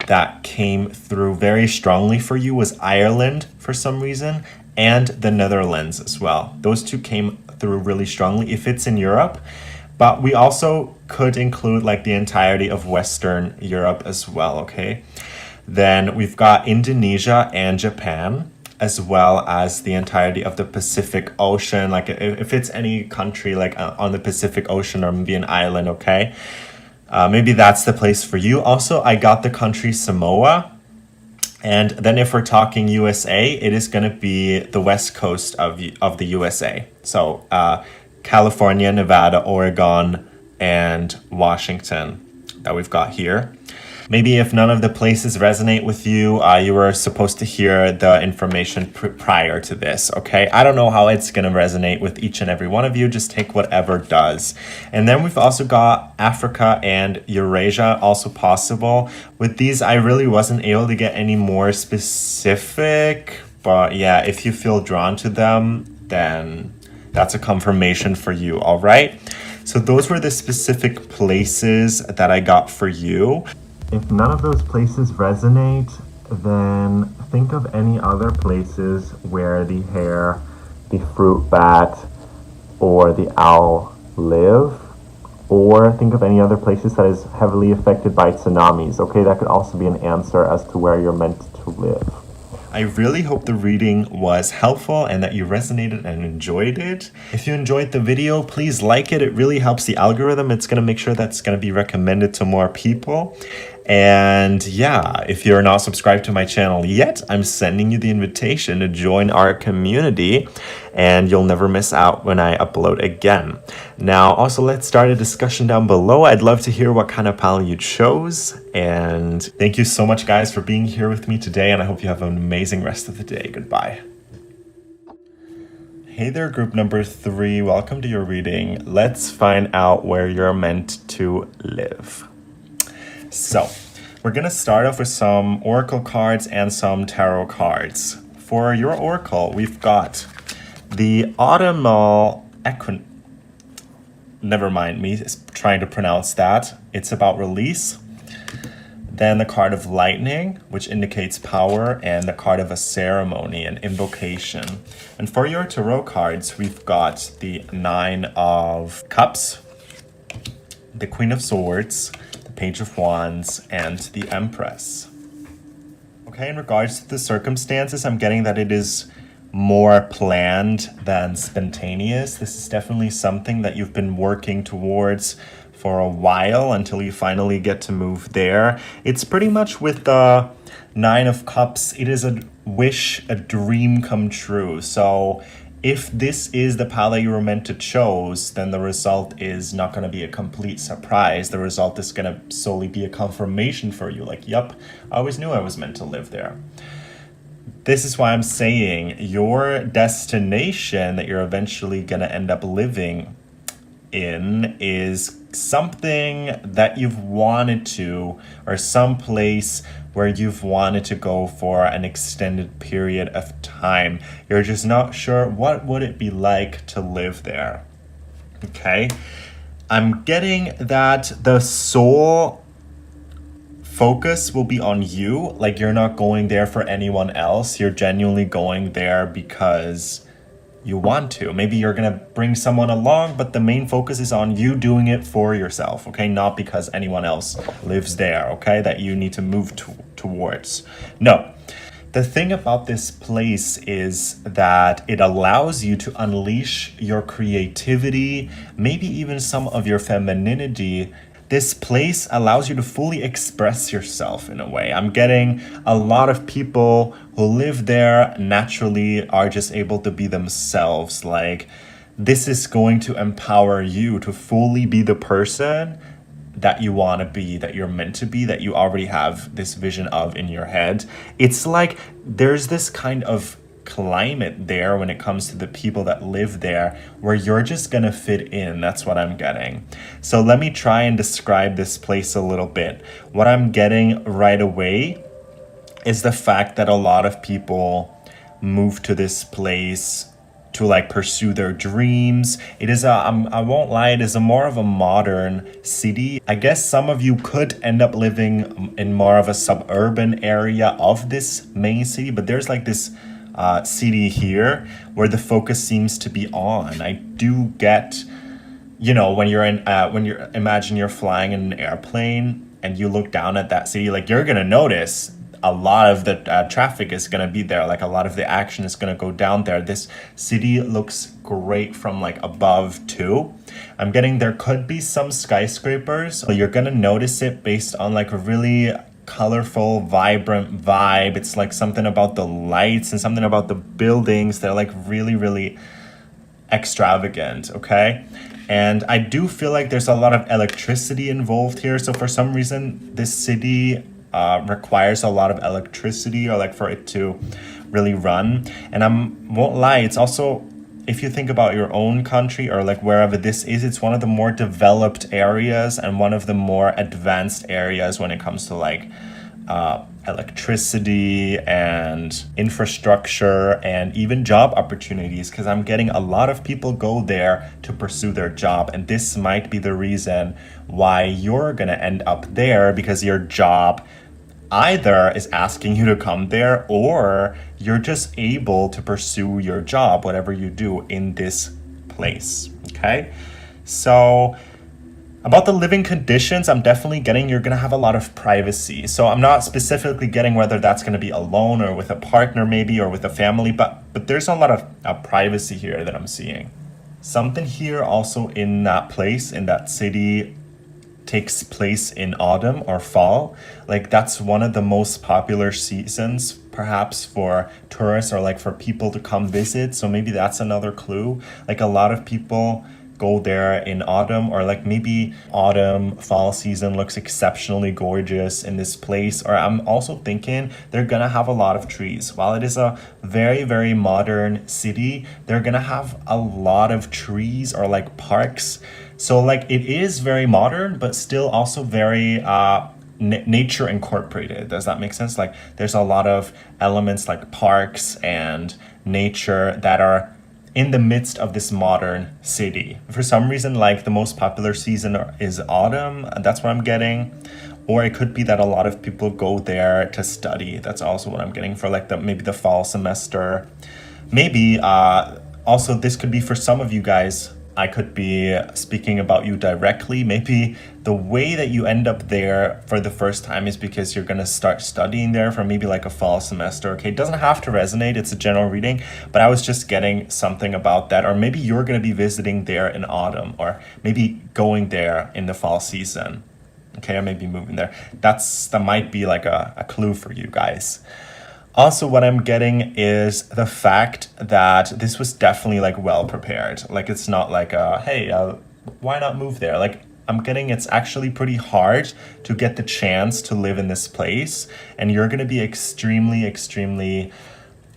that came through very strongly for you was Ireland for some reason, and the Netherlands as well. Those two came through really strongly if it's in Europe, but we also could include like the entirety of Western Europe as well, okay? Then we've got Indonesia and Japan, as well as the entirety of the Pacific Ocean. Like if it's any country like on the Pacific Ocean or maybe an island, okay? Maybe that's the place for you. Also, I got the country Samoa. And then if we're talking USA, it is going to be the west coast of the USA. So California, Nevada, Oregon, and Washington that we've got here. Maybe if none of the places resonate with you, you were supposed to hear the information prior to this, okay? I don't know how it's going to resonate with each and every one of you. Just take whatever does. And then we've also got Africa and Eurasia, also possible. With these, I really wasn't able to get any more specific. But yeah, if you feel drawn to them, then that's a confirmation for you, all right? So those were the specific places that I got for you. If none of those places resonate, then think of any other places where the hare, the fruit bat, or the owl live. Or think of any other places that is heavily affected by tsunamis. Okay, that could also be an answer as to where you're meant to live. I really hope the reading was helpful and that you resonated and enjoyed it. If you enjoyed the video, please like it. It really helps the algorithm. It's going to make sure that's going to be recommended to more people. And yeah, if you're not subscribed to my channel yet, I'm sending you the invitation to join our community and you'll never miss out when I upload again. Now, also let's start a discussion down below. I'd love to hear what kind of pal you chose. And thank you so much, guys, for being here with me today. And I hope you have an amazing rest of the day. Goodbye. Hey there, group number 3. Welcome to your reading. Let's find out where you're meant to live. So, we're going to start off with some oracle cards and some tarot cards. For your oracle, we've got the 𝒯𝒰𝑅. Never mind me trying to pronounce that. It's about release. Then the card of lightning, which indicates power, and the card of a ceremony, an invocation. And for your tarot cards, we've got the 9 of Cups, the Queen of Swords, Page of Wands, and the Empress. Okay, in regards to the circumstances, I'm getting that it is more planned than spontaneous. This is definitely something that you've been working towards for a while until you finally get to move there. It's pretty much with the 9 of Cups, it is a wish, a dream come true. So if this is the path that you were meant to choose, then the result is not going to be a complete surprise. The result is going to solely be a confirmation for you. Like, yep, I always knew I was meant to live there. This is why I'm saying your destination that you're eventually going to end up living in is something that you've wanted to, or some place where you've wanted to go for an extended period of time. You're just not sure what would it be like to live there. Okay, I'm getting that the soul focus will be on you. Like, you're not going there for anyone else. You're genuinely going there because you want to. Maybe you're gonna bring someone along, but the main focus is on you doing it for yourself, okay? Not because anyone else lives there, okay? That you need to move towards. No. The thing about this place is that it allows you to unleash your creativity, maybe even some of your femininity. This place allows you to fully express yourself in a way. I'm getting a lot of people who live there naturally are just able to be themselves. Like, this is going to empower you to fully be the person that you want to be, that you're meant to be, that you already have this vision of in your head. It's like there's this kind of climate there when it comes to the people that live there where you're just gonna fit in. That's what I'm getting. So let me try and describe this place a little bit. What I'm getting right away is the fact that a lot of people move to this place to like pursue their dreams. It is I won't lie, it is a more of a modern city. I guess some of you could end up living in more of a suburban area of this main city, but there's like this city here where the focus seems to be on. I do get, you know, when you're imagine you're flying in an airplane and you look down at that city, like, you're gonna notice a lot of the traffic is gonna be there. Like, a lot of the action is gonna go down there. This city looks great from like above too. I'm getting there could be some skyscrapers, so you're gonna notice it based on like a really colorful, vibrant vibe. It's like something about the lights and something about the buildings. They're like really, really extravagant, okay? And I do feel like there's a lot of electricity involved here. So for some reason, this city requires a lot of electricity, or like for it to really run. And I won't lie, it's also, if you think about your own country or like wherever this is, it's one of the more developed areas and one of the more advanced areas when it comes to like electricity and infrastructure and even job opportunities, because I'm getting a lot of people go there to pursue their job. And this might be the reason why you're going to end up there, because your job either is asking you to come there, or you're just able to pursue your job, whatever you do in this place. Okay, so about the living conditions, I'm definitely getting you're going to have a lot of privacy. So I'm not specifically getting whether that's going to be alone or with a partner maybe, or with a family, but there's a lot of privacy here that I'm seeing. Something here also in that place, in that city, takes place in autumn or fall. Like that's one of the most popular seasons perhaps for tourists, or like for people to come visit. So maybe that's another clue. Like a lot of people go there in autumn, or like maybe autumn, fall season looks exceptionally gorgeous in this place. Or I'm also thinking they're gonna have a lot of trees. While it is a very, very modern city, they're gonna have a lot of trees or like parks. So like it is very modern, but still also very nature incorporated. Does that make sense? Like there's a lot of elements like parks and nature that are in the midst of this modern city. For some reason, like the most popular season is autumn. That's what I'm getting. Or it could be that a lot of people go there to study. That's also what I'm getting for like maybe the fall semester. Maybe also this could be for some of you guys, I could be speaking about you directly. Maybe the way that you end up there for the first time is because you're going to start studying there for maybe like a fall semester. Okay, it doesn't have to resonate. It's a general reading, but I was just getting something about that. Or maybe you're going to be visiting there in autumn, or maybe going there in the fall season. Okay, or maybe moving there. That might be like a clue for you guys. Also, what I'm getting is the fact that this was definitely like well prepared. Like it's not like hey, why not move there? Like I'm getting it's actually pretty hard to get the chance to live in this place, and you're going to be extremely, extremely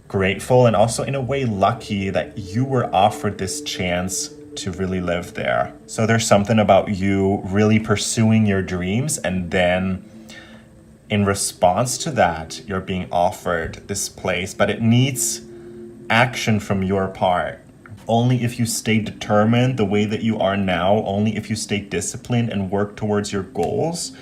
grateful and also in a way lucky that you were offered this chance to really live there. So there's something about you really pursuing your dreams, and then in response to that, you're being offered this place, but it needs action from your part. Only if you stay determined the way that you are now, only if you stay disciplined and work towards your goals,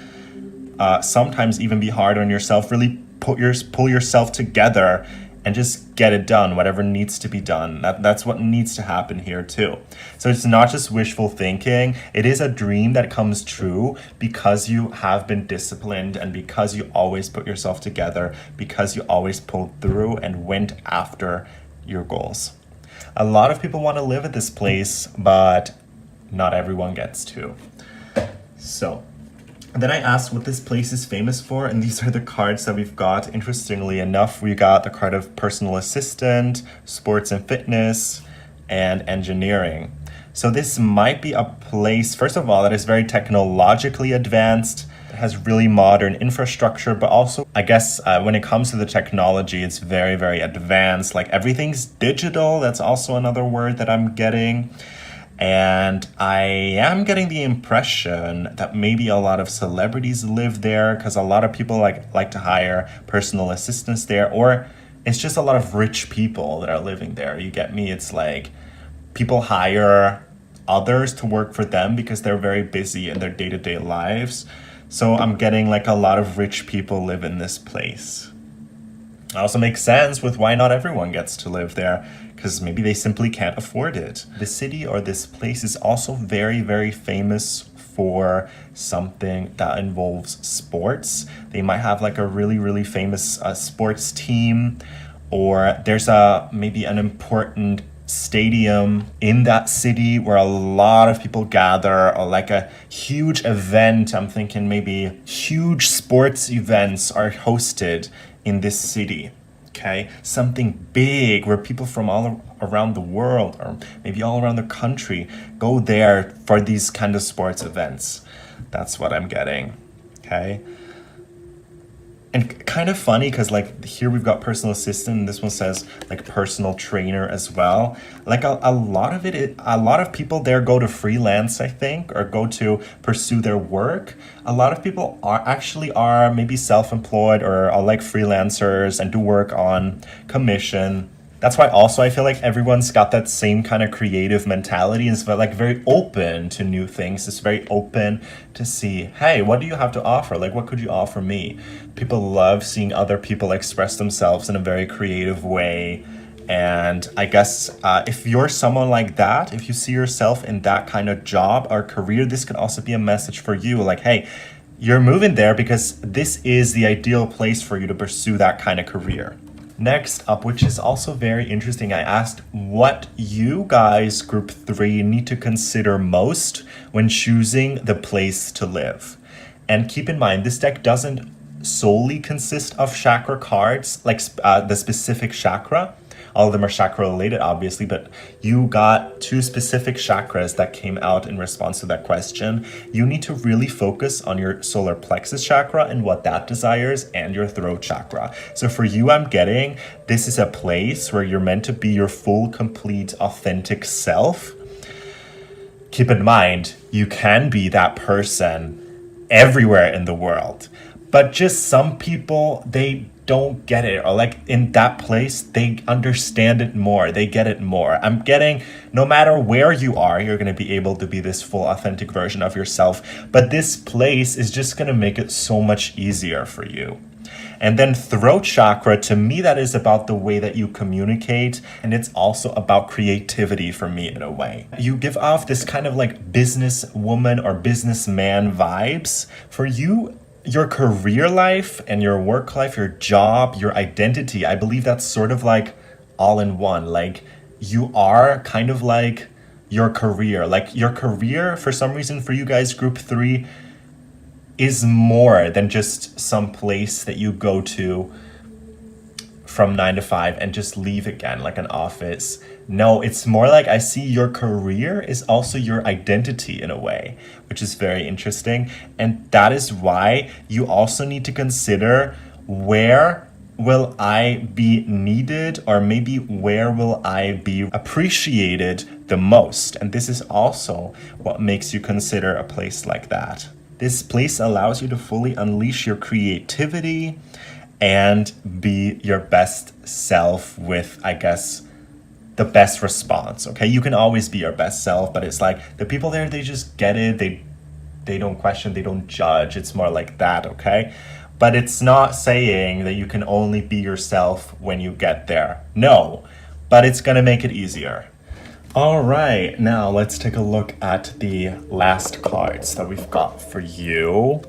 sometimes even be hard on yourself, really pull yourself together and just get it done, whatever needs to be done. That's what needs to happen here too. So it's not just wishful thinking. It is a dream that comes true because you have been disciplined, and because you always put yourself together, because you always pulled through and went after your goals. A lot of people want to live at this place, but not everyone gets to. So then I asked what this place is famous for, and these are the cards that we've got. Interestingly enough, we got the card of personal assistant, sports and fitness, and engineering. So this might be a place, first of all, that is very technologically advanced. It has really modern infrastructure, but also, I guess, when it comes to the technology, it's very, very advanced. Like everything's digital. That's also another word that I'm getting. And I am getting the impression that maybe a lot of celebrities live there, because a lot of people like to hire personal assistants there, or it's just a lot of rich people that are living there. You get me? It's like people hire others to work for them because they're very busy in their day-to-day lives. So I'm getting like a lot of rich people live in this place. It also makes sense with why not everyone gets to live there, because maybe they simply can't afford it. The city or this place is also very, very famous for something that involves sports. They might have like a really, really famous sports team, or there's maybe an important stadium in that city where a lot of people gather, or like a huge event. I'm thinking maybe huge sports events are hosted in this city. Okay, something big where people from all around the world or maybe all around the country go there for these kind of sports events. That's what I'm getting. Okay. And kind of funny because like here we've got personal assistant and this one says like personal trainer as well. Like a lot of a lot of people there go to freelance, I think, or go to pursue their work. A lot of people are maybe self-employed or are like freelancers and do work on commission. That's why also I feel like everyone's got that same kind of creative mentality and is like very open to new things. It's very open to see, hey, what do you have to offer? Like, what could you offer me? People love seeing other people express themselves in a very creative way. And I guess if you're someone like that, if you see yourself in that kind of job or career, this could also be a message for you. Like, hey, you're moving there because this is the ideal place for you to pursue that kind of career. Next up, which is also very interesting, I asked what you guys, group 3, need to consider most when choosing the place to live. And keep in mind, this deck doesn't solely consist of chakra cards, like the specific chakra. All of them are chakra related, obviously, but you got 2 specific chakras that came out in response to that question. You need to really focus on your solar plexus chakra and what that desires and your throat chakra. So for you, I'm getting this is a place where you're meant to be your full, complete, authentic self. Keep in mind, you can be that person everywhere in the world, but just some people, they don't get it, or like in that place they understand it more, they get it more. I'm getting no matter where you are, you're going to be able to be this full authentic version of yourself, but this place is just going to make it so much easier for you. And then throat chakra, to me, that is about the way that you communicate, and it's also about creativity for me in a way. You give off this kind of like businesswoman or businessman vibes. For you, your career life and your work life, your job, your identity, I believe that's sort of like all in one. Like you are kind of like your career. Like your career, for some reason, for you guys, group 3, is more than just some place that you go to from 9 to 5 and just leave again, like an office. No, it's more like I see your career is also your identity in a way, which is very interesting. And that is why you also need to consider, where will I be needed, or maybe where will I be appreciated the most? And this is also what makes you consider a place like that. This place allows you to fully unleash your creativity and be your best self with, I guess, the best response. Okay, you can always be your best self, but it's like the people there, they just get it. They don't question, they don't judge. It's more like that, okay? But it's not saying that you can only be yourself when you get there. No, but it's gonna make it easier. All right, now let's take a look at the last cards that we've got for you.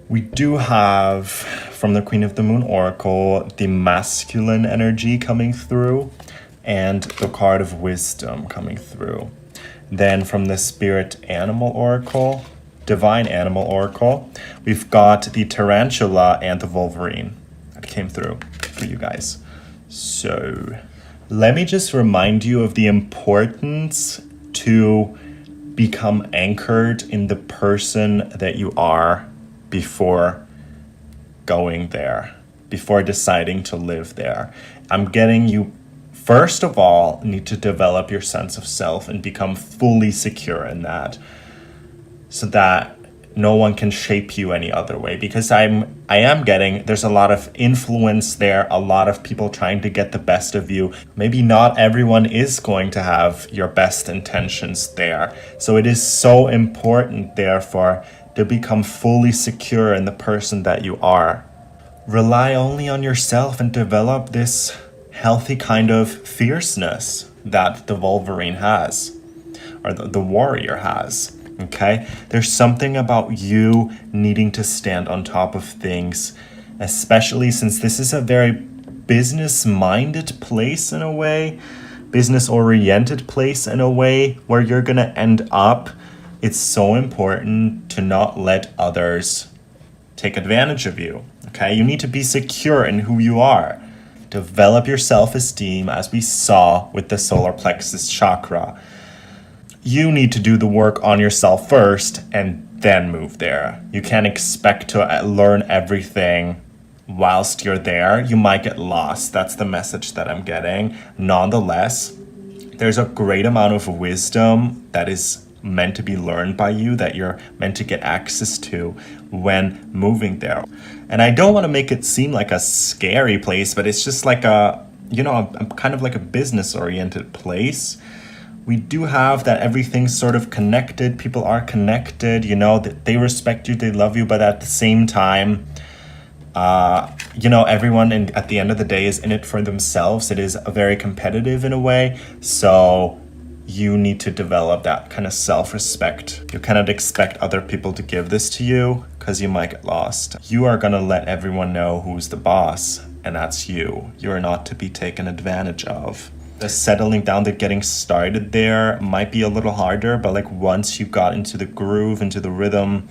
We do have, from the Queen of the Moon Oracle, the masculine energy coming through and the card of wisdom coming through. Then from the Spirit Animal Oracle, Divine Animal Oracle, we've got the Tarantula and the Wolverine that came through for you guys. So let me just remind you of the importance to become anchored in the person that you are before going there, before deciding to live there. I'm getting you, first of all, need to develop your sense of self and become fully secure in that, so that no one can shape you any other way. Because I am getting, there's a lot of influence there, a lot of people trying to get the best of you. Maybe not everyone is going to have your best intentions there. So it is so important, therefore, to become fully secure in the person that you are. Rely only on yourself and develop this healthy kind of fierceness that the Wolverine has, or the warrior has. Okay, there's something about you needing to stand on top of things, especially since this is a very business-minded place in a way, business-oriented place in a way, where you're gonna end up. It's so important to not let others take advantage of you. Okay, you need to be secure in who you are. develop your self-esteem, as we saw with the solar plexus chakra. You need to do the work on yourself first and then move there. You can't expect to learn everything whilst you're there. You might get lost. That's the message that I'm getting. Nonetheless, there's a great amount of wisdom that is meant to be learned by you, that you're meant to get access to when moving there. And I don't want to make it seem like a scary place, but it's just like a, kind of like a business-oriented place. We do have that everything's sort of connected. People are connected, that they respect you, they love you, but at the same time, everyone at the end of the day is in it for themselves. It is very competitive in a way. So you need to develop that kind of self-respect. You cannot expect other people to give this to you because you might get lost. You are going to let everyone know who's the boss, and that's you. You're not to be taken advantage of. The settling down, the getting started there might be a little harder, but like once you got into the groove, into the rhythm,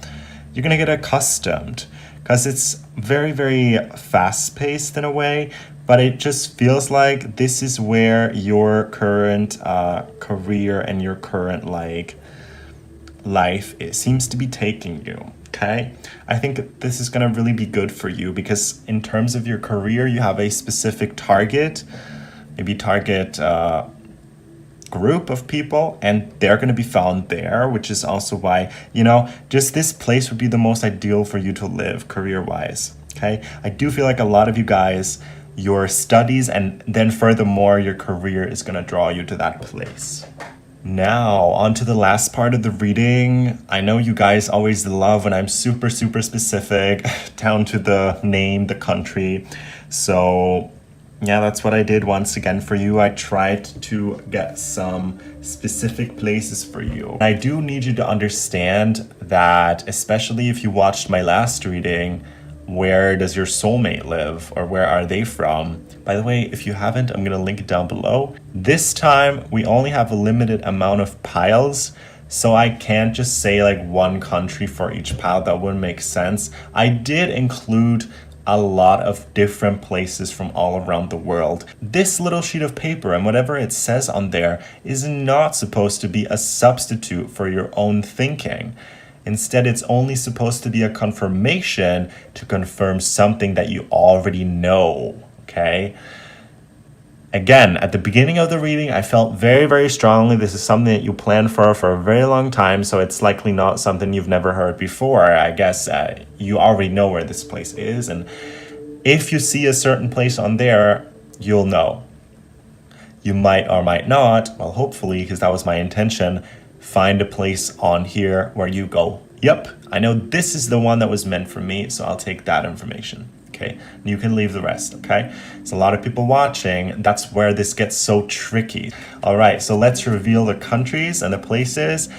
you're going to get accustomed, because it's very, very fast-paced in a way, but it just feels like this is where your current career and your current life, it seems to be taking you. Okay, I think this is going to really be good for you, because in terms of your career, you have a specific target, maybe target group of people, and they're going to be found there, which is also why, just this place would be the most ideal for you to live career-wise. Okay, I do feel like a lot of you guys, your studies and then furthermore your career is going to draw you to that place. Now, on to the last part of the reading. I know you guys always love when I'm super, super specific, down to the name, the country. So yeah, that's what I did once again for you. I tried to get some specific places for you. I do need you to understand that, especially if you watched my last reading, where does your soulmate live, or where are they from? By the way, if you haven't, I'm going to link it down below. This time, we only have a limited amount of piles, so I can't just say like one country for each pile. That wouldn't make sense. I did include a lot of different places from all around the world. This little sheet of paper and whatever it says on there is not supposed to be a substitute for your own thinking. Instead, it's only supposed to be a confirmation to confirm something that you already know, okay? Again, at the beginning of the reading, I felt very, very strongly this is something that you planned for a very long time, so it's likely not something you've never heard before. I guess you already know where this place is, and if you see a certain place on there, you'll know. You might or might not, well, hopefully, because that was my intention, find a place on here where you go, yep, I know this is the one that was meant for me, so I'll take that information. Okay, you can leave the rest. Okay, it's a lot of people watching. That's where this gets so tricky. All right, so let's reveal the countries and the places.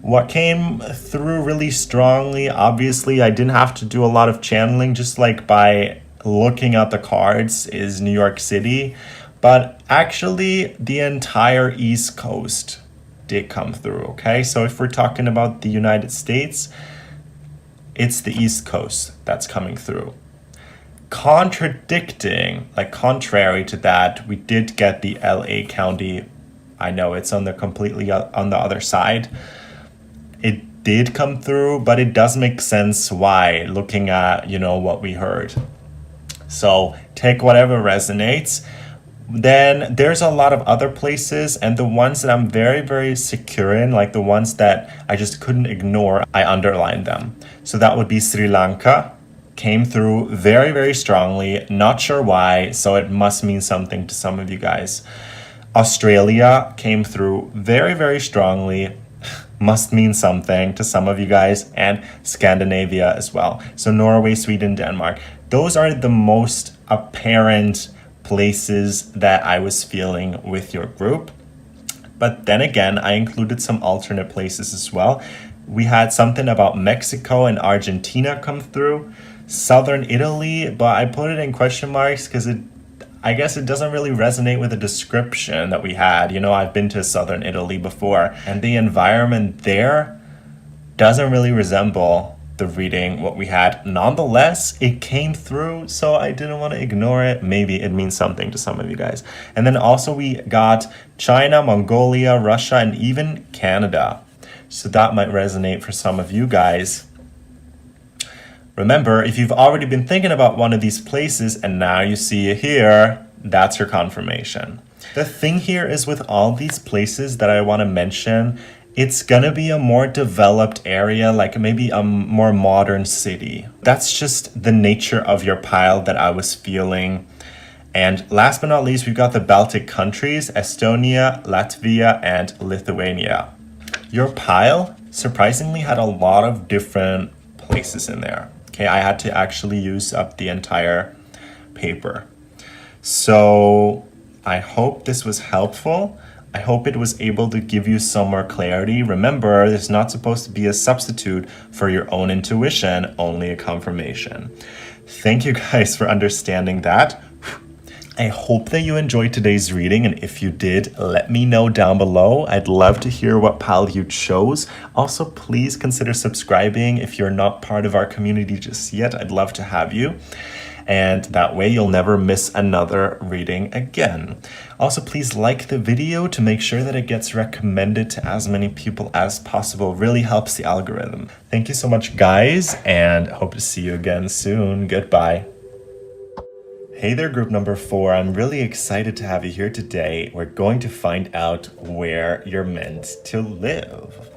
What came through really strongly, obviously I didn't have to do a lot of channeling, just like by looking at the cards, is New York City, but actually the entire East Coast did come through. Okay, so if we're talking about the United States, it's the East Coast that's coming through. Contradicting, like contrary to that, we did get the LA County. I know it's on the completely on the other side. It did come through, but it does make sense why, looking at, what we heard. So take whatever resonates. Then there's a lot of other places, and the ones that I'm very, very secure in, like the ones that I just couldn't ignore, I underlined them. So that would be Sri Lanka, came through very, very strongly, not sure why, so it must mean something to some of you guys. Australia came through very, very strongly, must mean something to some of you guys, and Scandinavia as well. So Norway, Sweden, Denmark. Those are the most apparent places that I was feeling with your group. But then again, I included some alternate places as well. We had something about Mexico and Argentina come through, southern Italy, but I put it in question marks because I guess it doesn't really resonate with the description that we had. I've been to southern Italy before, and the environment there doesn't really resemble the reading, what we had. Nonetheless, it came through, so I didn't want to ignore it. Maybe it means something to some of you guys. And then also we got China, Mongolia, Russia, and even Canada. So that might resonate for some of you guys. Remember, if you've already been thinking about one of these places and now you see it here, that's your confirmation. The thing here is with all these places that I want to mention, it's gonna be a more developed area, like maybe a more modern city. That's just the nature of your pile that I was feeling. And last but not least, we've got the Baltic countries, Estonia, Latvia, and Lithuania. Your pile surprisingly had a lot of different places in there. Okay, I had to actually use up the entire paper. So I hope this was helpful. I hope it was able to give you some more clarity. Remember, it's not supposed to be a substitute for your own intuition, only a confirmation. Thank you guys for understanding that. I hope that you enjoyed today's reading, and if you did, let me know down below. I'd love to hear what pile you chose. Also, please consider subscribing if you're not part of our community just yet. I'd love to have you. And that way you'll never miss another reading again. Also, please like the video to make sure that it gets recommended to as many people as possible. It really helps the algorithm. Thank you so much, guys, and hope to see you again soon. Goodbye. Hey there, group number 4. I'm really excited to have you here today. We're going to find out where you're meant to live.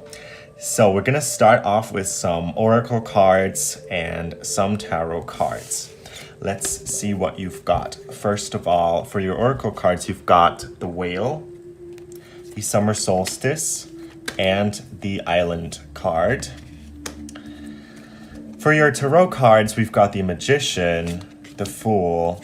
So we're gonna start off with some oracle cards and some tarot cards. Let's see what you've got. First of all, for your oracle cards, you've got the whale, the summer solstice, and the island card. For your tarot cards, we've got the magician, the fool,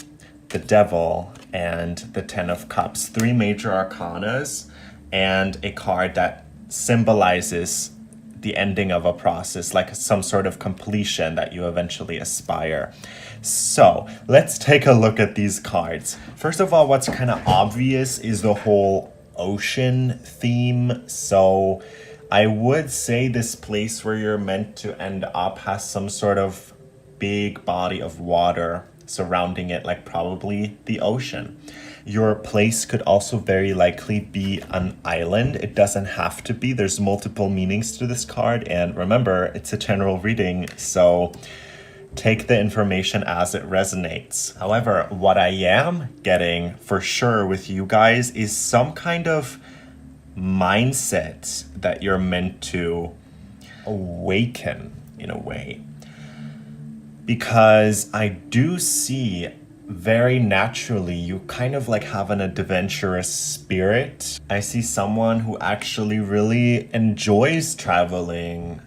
the devil, and the 10 of cups. 3 major arcanas and a card that symbolizes the ending of a process, like some sort of completion that you eventually aspire. So let's take a look at these cards. First of all, what's kind of obvious is the whole ocean theme. So I would say this place where you're meant to end up has some sort of big body of water surrounding it, like probably the ocean. Your place could also very likely be an island. It doesn't have to be. There's multiple meanings to this card. And remember, it's a general reading, so take the information as it resonates. However, what I am getting for sure with you guys is some kind of mindset that you're meant to awaken in a way. Because I do see very naturally you kind of like have an adventurous spirit. I see someone who actually really enjoys traveling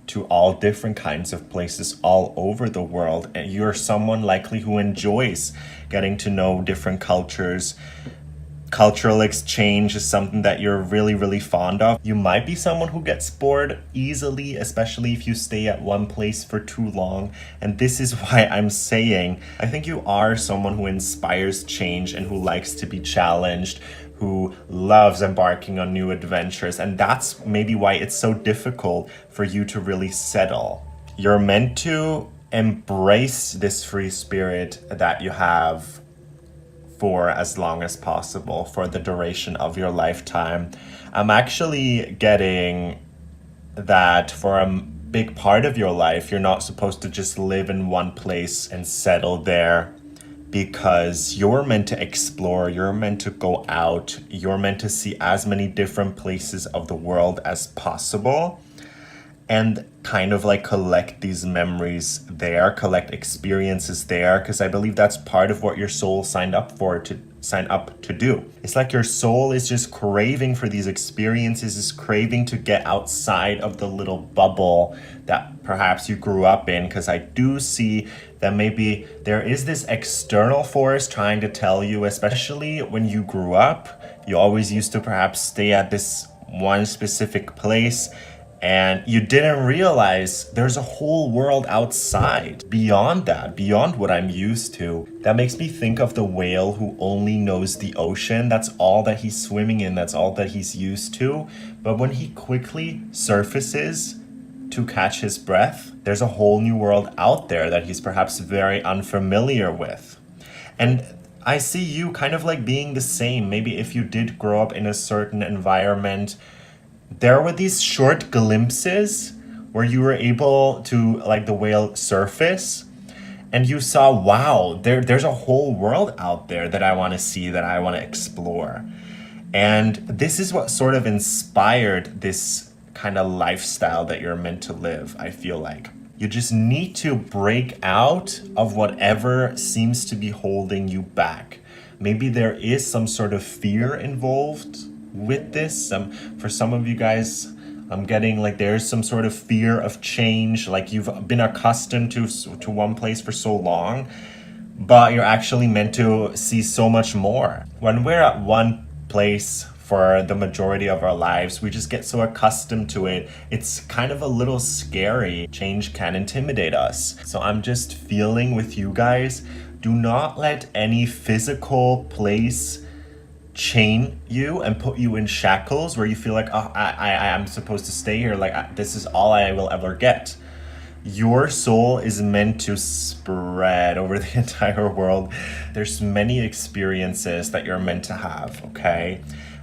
to all different kinds of places all over the world, and you're someone likely who enjoys getting to know different cultures. Cultural exchange is something that you're really fond of. You might be someone who gets bored easily, especially if you stay at one place for too long. And this is why I'm saying, I think you are someone who inspires change and who likes to be challenged, who loves embarking on new adventures. And that's maybe why it's so difficult for you to really settle. You're meant to embrace this free spirit that you have for as long as possible, for the duration of your lifetime. I'm actually getting that for a big part of your life, you're not supposed to just live in one place and settle there, because you're meant to explore, you're meant to go out, you're meant to see as many different places of the world as possible, and kind of like collect these memories there, collect experiences there, because I believe that's part of what your soul signed up to do. It's like your soul is just craving for these experiences, is craving to get outside of the little bubble that perhaps you grew up in, because I do see that maybe there is this external force trying to tell you, especially when you grew up, you always used to perhaps stay at this one specific place, and you didn't realize there's a whole world outside, beyond that, beyond what I'm used to. That makes me think of the whale who only knows the ocean. That's all that he's swimming in, that's all that he's used to. But when he quickly surfaces to catch his breath. There's a whole new world out there that he's perhaps very unfamiliar with. And I see you kind of like being the same. Maybe if you did grow up in a certain environment, there were these short glimpses where you were able to, like the whale, surface, and you saw, wow, there's a whole world out there that I want to see, that I want to explore. And this is what sort of inspired this kind of lifestyle that you're meant to live, I feel like. You just need to break out of whatever seems to be holding you back. Maybe there is some sort of fear involved with this. For some of you guys, I'm getting like there's some sort of fear of change, like you've been accustomed to one place for so long, but you're actually meant to see so much more. When we're at one place for the majority of our lives, we just get so accustomed to it. It's kind of a little scary. Change can intimidate us. So I'm just feeling with you guys, do not let any physical place chain you and put you in shackles where you feel like, oh, I'm supposed to stay here. Like this is all I will ever get. Your soul is meant to spread over the entire world. There's many experiences that you're meant to have, okay?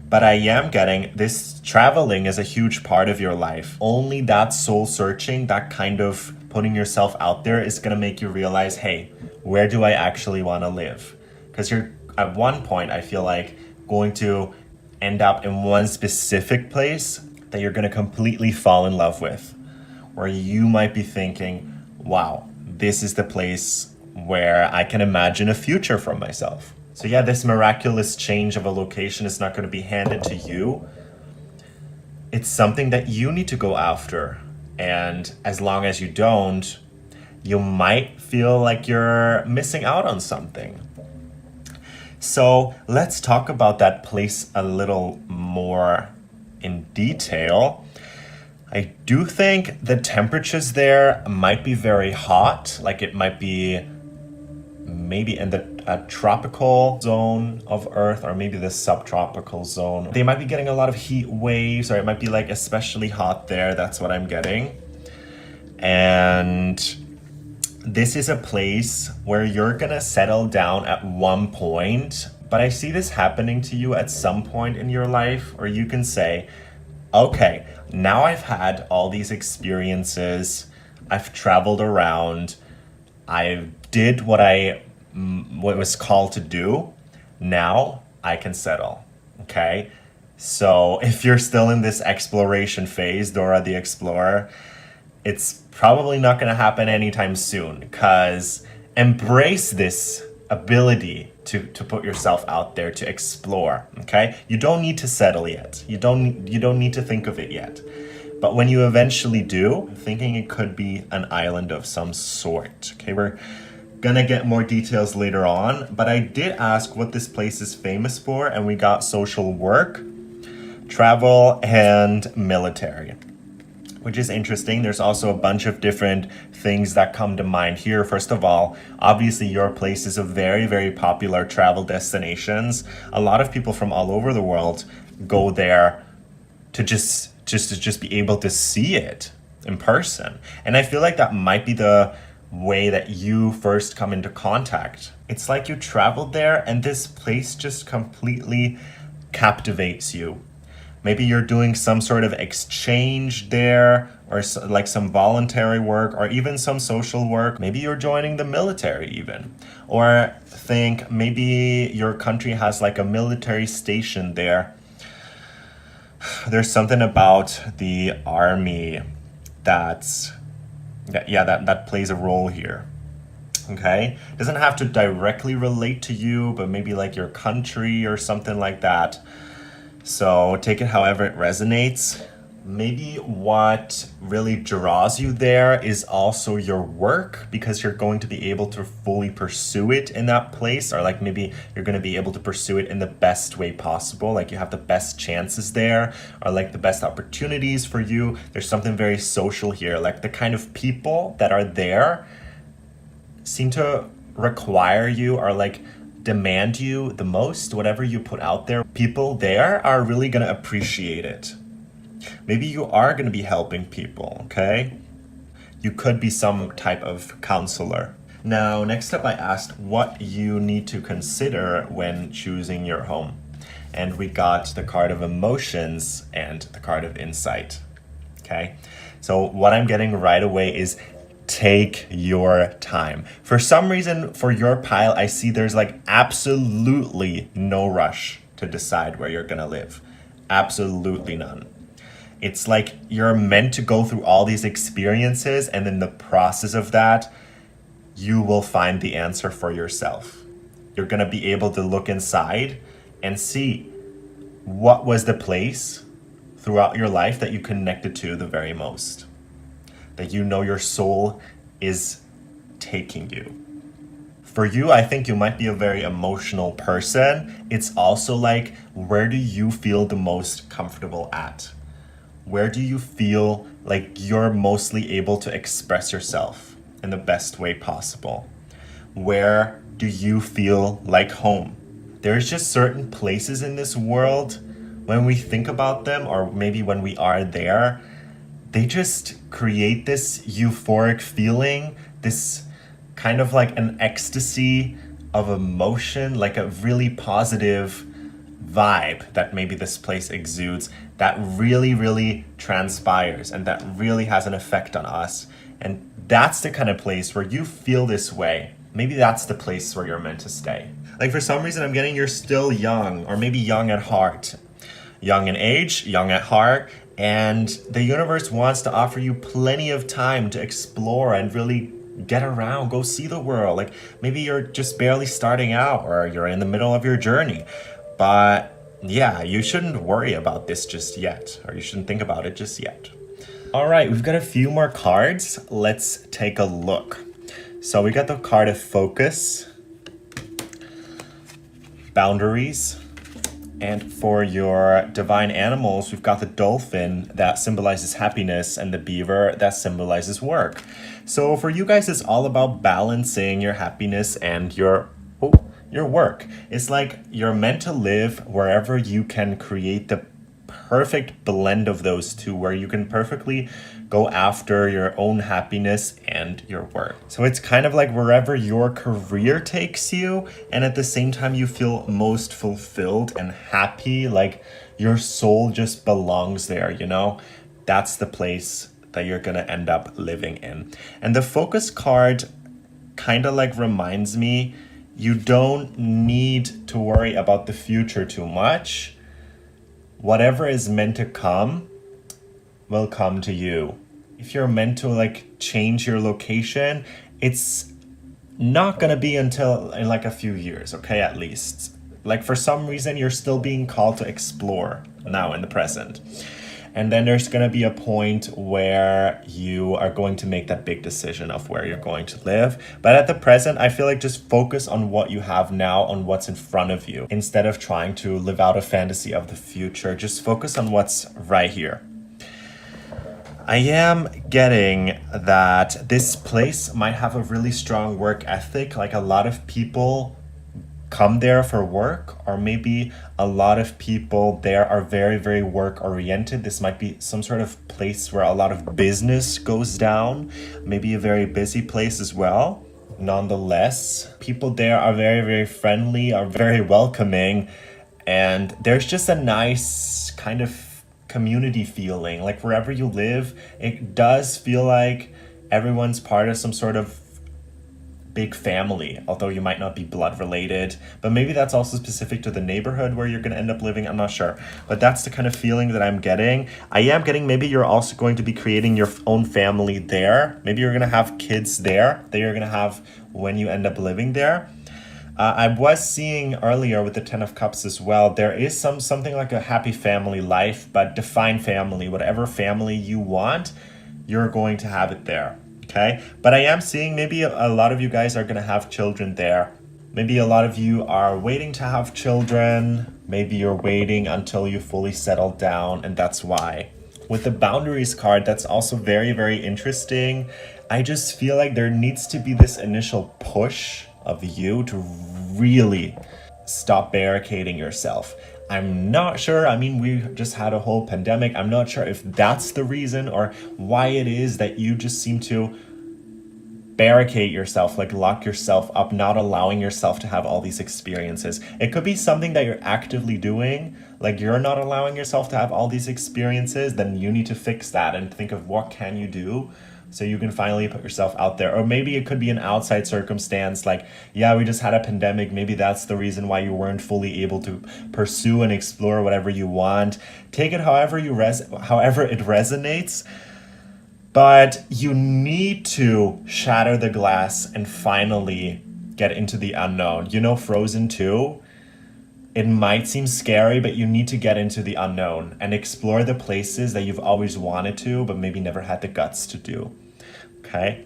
But I am getting this traveling is a huge part of your life. Only that soul searching, that kind of putting yourself out there is gonna make you realize, hey, where do I actually wanna live? Because you're at one point, I feel like, going to end up in one specific place that you're going to completely fall in love with, where you might be thinking, wow, this is the place where I can imagine a future for myself. So yeah, this miraculous change of a location is not going to be handed to you. It's something that you need to go after. And as long as you don't, you might feel like you're missing out on something. So let's talk about that place a little more in detail. I do think the temperatures there might be very hot, like it might be maybe in the tropical zone of Earth, or maybe the subtropical zone. They might be getting a lot of heat waves, or it might be like especially hot there. That's what I'm getting. And this is a place where you're gonna settle down at one point, but I see this happening to you at some point in your life, or you can say, okay, now I've had all these experiences, I've traveled around, I did what was called to do, now I can settle, okay? So if you're still in this exploration phase, Dora the Explorer, it's probably not going to happen anytime soon, because embrace this ability to put yourself out there, to explore, okay? You don't need to settle yet. You don't need to think of it yet. But when you eventually do, I'm thinking it could be an island of some sort, okay? We're going to get more details later on, but I did ask what this place is famous for, and we got social work, travel, and military, which is interesting. There's also a bunch of different things that come to mind here. First of all, obviously your place is a very, very popular travel destinations. A lot of people from all over the world go there to just be able to see it in person. And I feel like that might be the way that you first come into contact. It's like you traveled there and this place just completely captivates you. Maybe you're doing some sort of exchange there, or like some voluntary work, or even some social work. Maybe you're joining the military even. Or think maybe your country has like a military station there. There's something about the army that plays a role here. Okay? Doesn't have to directly relate to you, but maybe like your country or something like that. So take it however it resonates. Maybe what really draws you there is also your work, because you're going to be able to fully pursue it in that place, or like maybe you're going to be able to pursue it in the best way possible. Like you have the best chances there, or like the best opportunities for you. There's something very social here. Like the kind of people that are there seem to require you, or like demand you the most. Whatever you put out there, people there are really going to appreciate it. Maybe you are going to be helping people, okay? You could be some type of counselor. Now, next up I asked what you need to consider when choosing your home. And we got the card of emotions and the card of insight, okay? So what I'm getting right away is take your time. For some reason, for your pile, I see there's like absolutely no rush to decide where you're gonna live. Absolutely none. It's like you're meant to go through all these experiences, and in the process of that, you will find the answer for yourself. You're gonna be able to look inside and see what was the place throughout your life that you connected to the very most. That you know your soul is taking you. For you, I think you might be a very emotional person. It's also like, where do you feel the most comfortable at? Where do you feel like you're mostly able to express yourself in the best way possible? Where do you feel like home? There's just certain places in this world, when we think about them, or maybe when we are there, they just create this euphoric feeling, this kind of like an ecstasy of emotion, like a really positive vibe that maybe this place exudes, that really, really transpires and that really has an effect on us. And that's the kind of place where you feel this way. Maybe that's the place where you're meant to stay. Like, for some reason, I'm getting you're still young, or maybe young at heart. Young in age, young at heart, and the universe wants to offer you plenty of time to explore and really get around, go see the world. Like, maybe you're just barely starting out, or you're in the middle of your journey. But yeah, you shouldn't worry about this just yet, or you shouldn't think about it just yet. All right, we've got a few more cards. Let's take a look. So we got the card of focus, boundaries, and for your divine animals, we've got the dolphin that symbolizes happiness and the beaver that symbolizes work. So for you guys, it's all about balancing your happiness and your work. It's like you're meant to live wherever you can create the perfect blend of those two, where you can perfectly go after your own happiness and your work. So it's kind of like wherever your career takes you, and at the same time you feel most fulfilled and happy, like your soul just belongs there, you know? That's the place that you're gonna end up living in. And the focus card kind of like reminds me, you don't need to worry about the future too much. Whatever is meant to come will come to you. If you're meant to like change your location, it's not gonna be until in like a few years, okay, at least. Like, for some reason, you're still being called to explore now in the present. And then there's gonna be a point where you are going to make that big decision of where you're going to live. But at the present, I feel like just focus on what you have now, on what's in front of you. Instead of trying to live out a fantasy of the future, just focus on what's right here. I am getting that this place might have a really strong work ethic. Like, a lot of people come there for work, or maybe a lot of people there are very, very work oriented. This might be some sort of place where a lot of business goes down, maybe a very busy place as well. Nonetheless, people there are very, very friendly, are very welcoming, and there's just a nice kind of community feeling. Like, wherever you live, it does feel like everyone's part of some sort of big family, although you might not be blood related. But maybe that's also specific to the neighborhood where you're going to end up living. I'm not sure. But that's the kind of feeling that I'm getting. I am getting maybe you're also going to be creating your own family there. Maybe you're going to have kids there that you're going to have when you end up living there. I was seeing earlier with the 10 of Cups as well, there is something like a happy family life, but define family. Whatever family you want, you're going to have it there. Okay, but I am seeing maybe a lot of you guys are going to have children there. Maybe a lot of you are waiting to have children. Maybe you're waiting until you fully settle down, and that's why. With the boundaries card, that's also very, very interesting. I just feel like there needs to be this initial push of you to really stop barricading yourself. I'm not sure. I mean, we just had a whole pandemic. I'm not sure if that's the reason or why it is that you just seem to barricade yourself, like lock yourself up, not allowing yourself to have all these experiences. It could be something that you're actively doing, like you're not allowing yourself to have all these experiences. Then you need to fix that and think of what can you do so you can finally put yourself out there. Or maybe it could be an outside circumstance, like, yeah, we just had a pandemic. Maybe that's the reason why you weren't fully able to pursue and explore whatever you want. Take it however however it resonates. But you need to shatter the glass and finally get into the unknown. You know, Frozen 2, it might seem scary, but you need to get into the unknown and explore the places that you've always wanted to, but maybe never had the guts to do. Okay?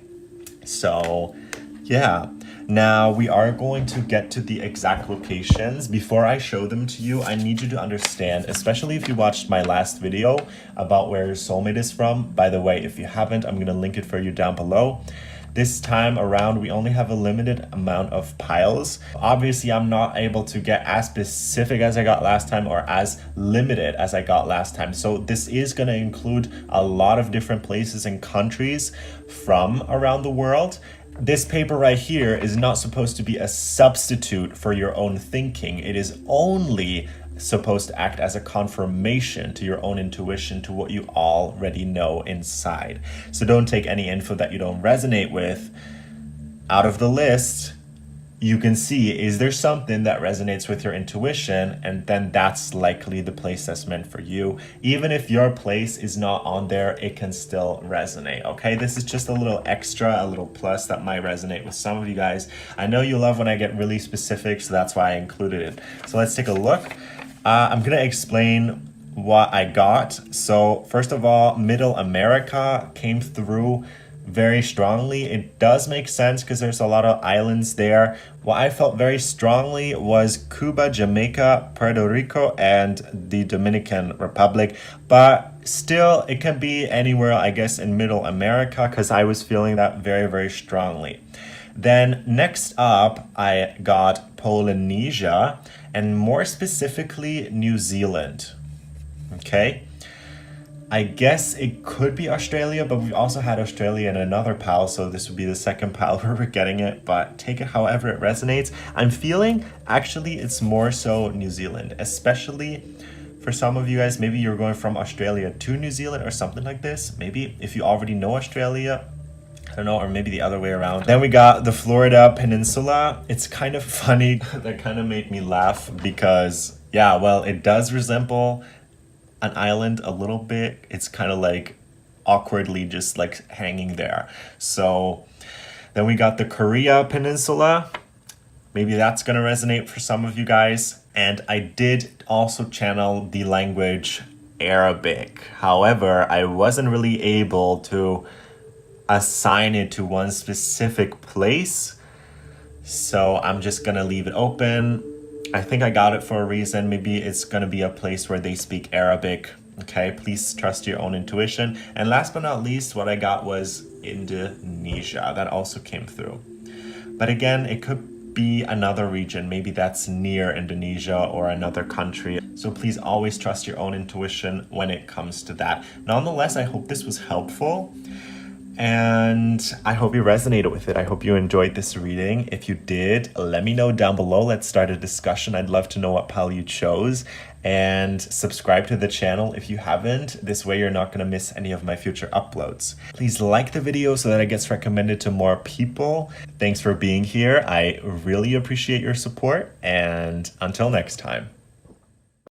So, yeah. Now we are going to get to the exact locations. Before I show them to you, I need you to understand, especially if you watched my last video about where your soulmate is from. By the way, if you haven't, I'm going to link it for you down below. This time around, we only have a limited amount of piles. Obviously, I'm not able to get as specific as I got last time or as limited as I got last time. So this is going to include a lot of different places and countries from around the world. This paper right here is not supposed to be a substitute for your own thinking. It is only supposed to act as a confirmation to your own intuition, to what you already know inside. So don't take any info that you don't resonate with out of the list. You can see, is there something that resonates with your intuition? And then that's likely the place that's meant for you. Even if your place is not on there, it can still resonate, okay? This is just a little extra, a little plus that might resonate with some of you guys. I know you love when I get really specific, so that's why I included it. So let's take a look. I'm gonna explain what I got. So first of all, Middle America came through very strongly. It does make sense because there's a lot of islands there. What I felt very strongly was Cuba, Jamaica, Puerto Rico, and the Dominican Republic. But still, it can be anywhere, I guess, in Middle America, because I was feeling that very, very strongly. Then next up, I got Polynesia, and more specifically, New Zealand. Okay? I guess it could be Australia, but we've also had Australia in another pile, so this would be the second pile where we're getting it, but take it however it resonates. I'm feeling, actually, it's more so New Zealand, especially for some of you guys. Maybe you're going from Australia to New Zealand or something like this. Maybe if you already know Australia, I don't know, or maybe the other way around. Then we got the Florida Peninsula. It's kind of funny. That kind of made me laugh because, yeah, well, it does resemble an island a little bit. It's kind of like awkwardly just like hanging there. So then we got the Korea Peninsula. Maybe that's going to resonate for some of you guys. And I did also channel the language Arabic. However, I wasn't really able to assign it to one specific place. So I'm just going to leave it open. I think I got it for a reason. Maybe it's going to be a place where they speak Arabic. Okay, please trust your own intuition. And last but not least, what I got was Indonesia. That also came through. But again, it could be another region. Maybe that's near Indonesia or another country. So please always trust your own intuition when it comes to that. Nonetheless, I hope this was helpful. And I hope you resonated with it. I hope you enjoyed this reading. If you did, let me know down below. Let's start a discussion. I'd love to know what pile you chose. And subscribe to the channel if you haven't. This way you're not going to miss any of my future uploads. Please like the video so that it gets recommended to more people. Thanks for being here. I really appreciate your support. And until next time.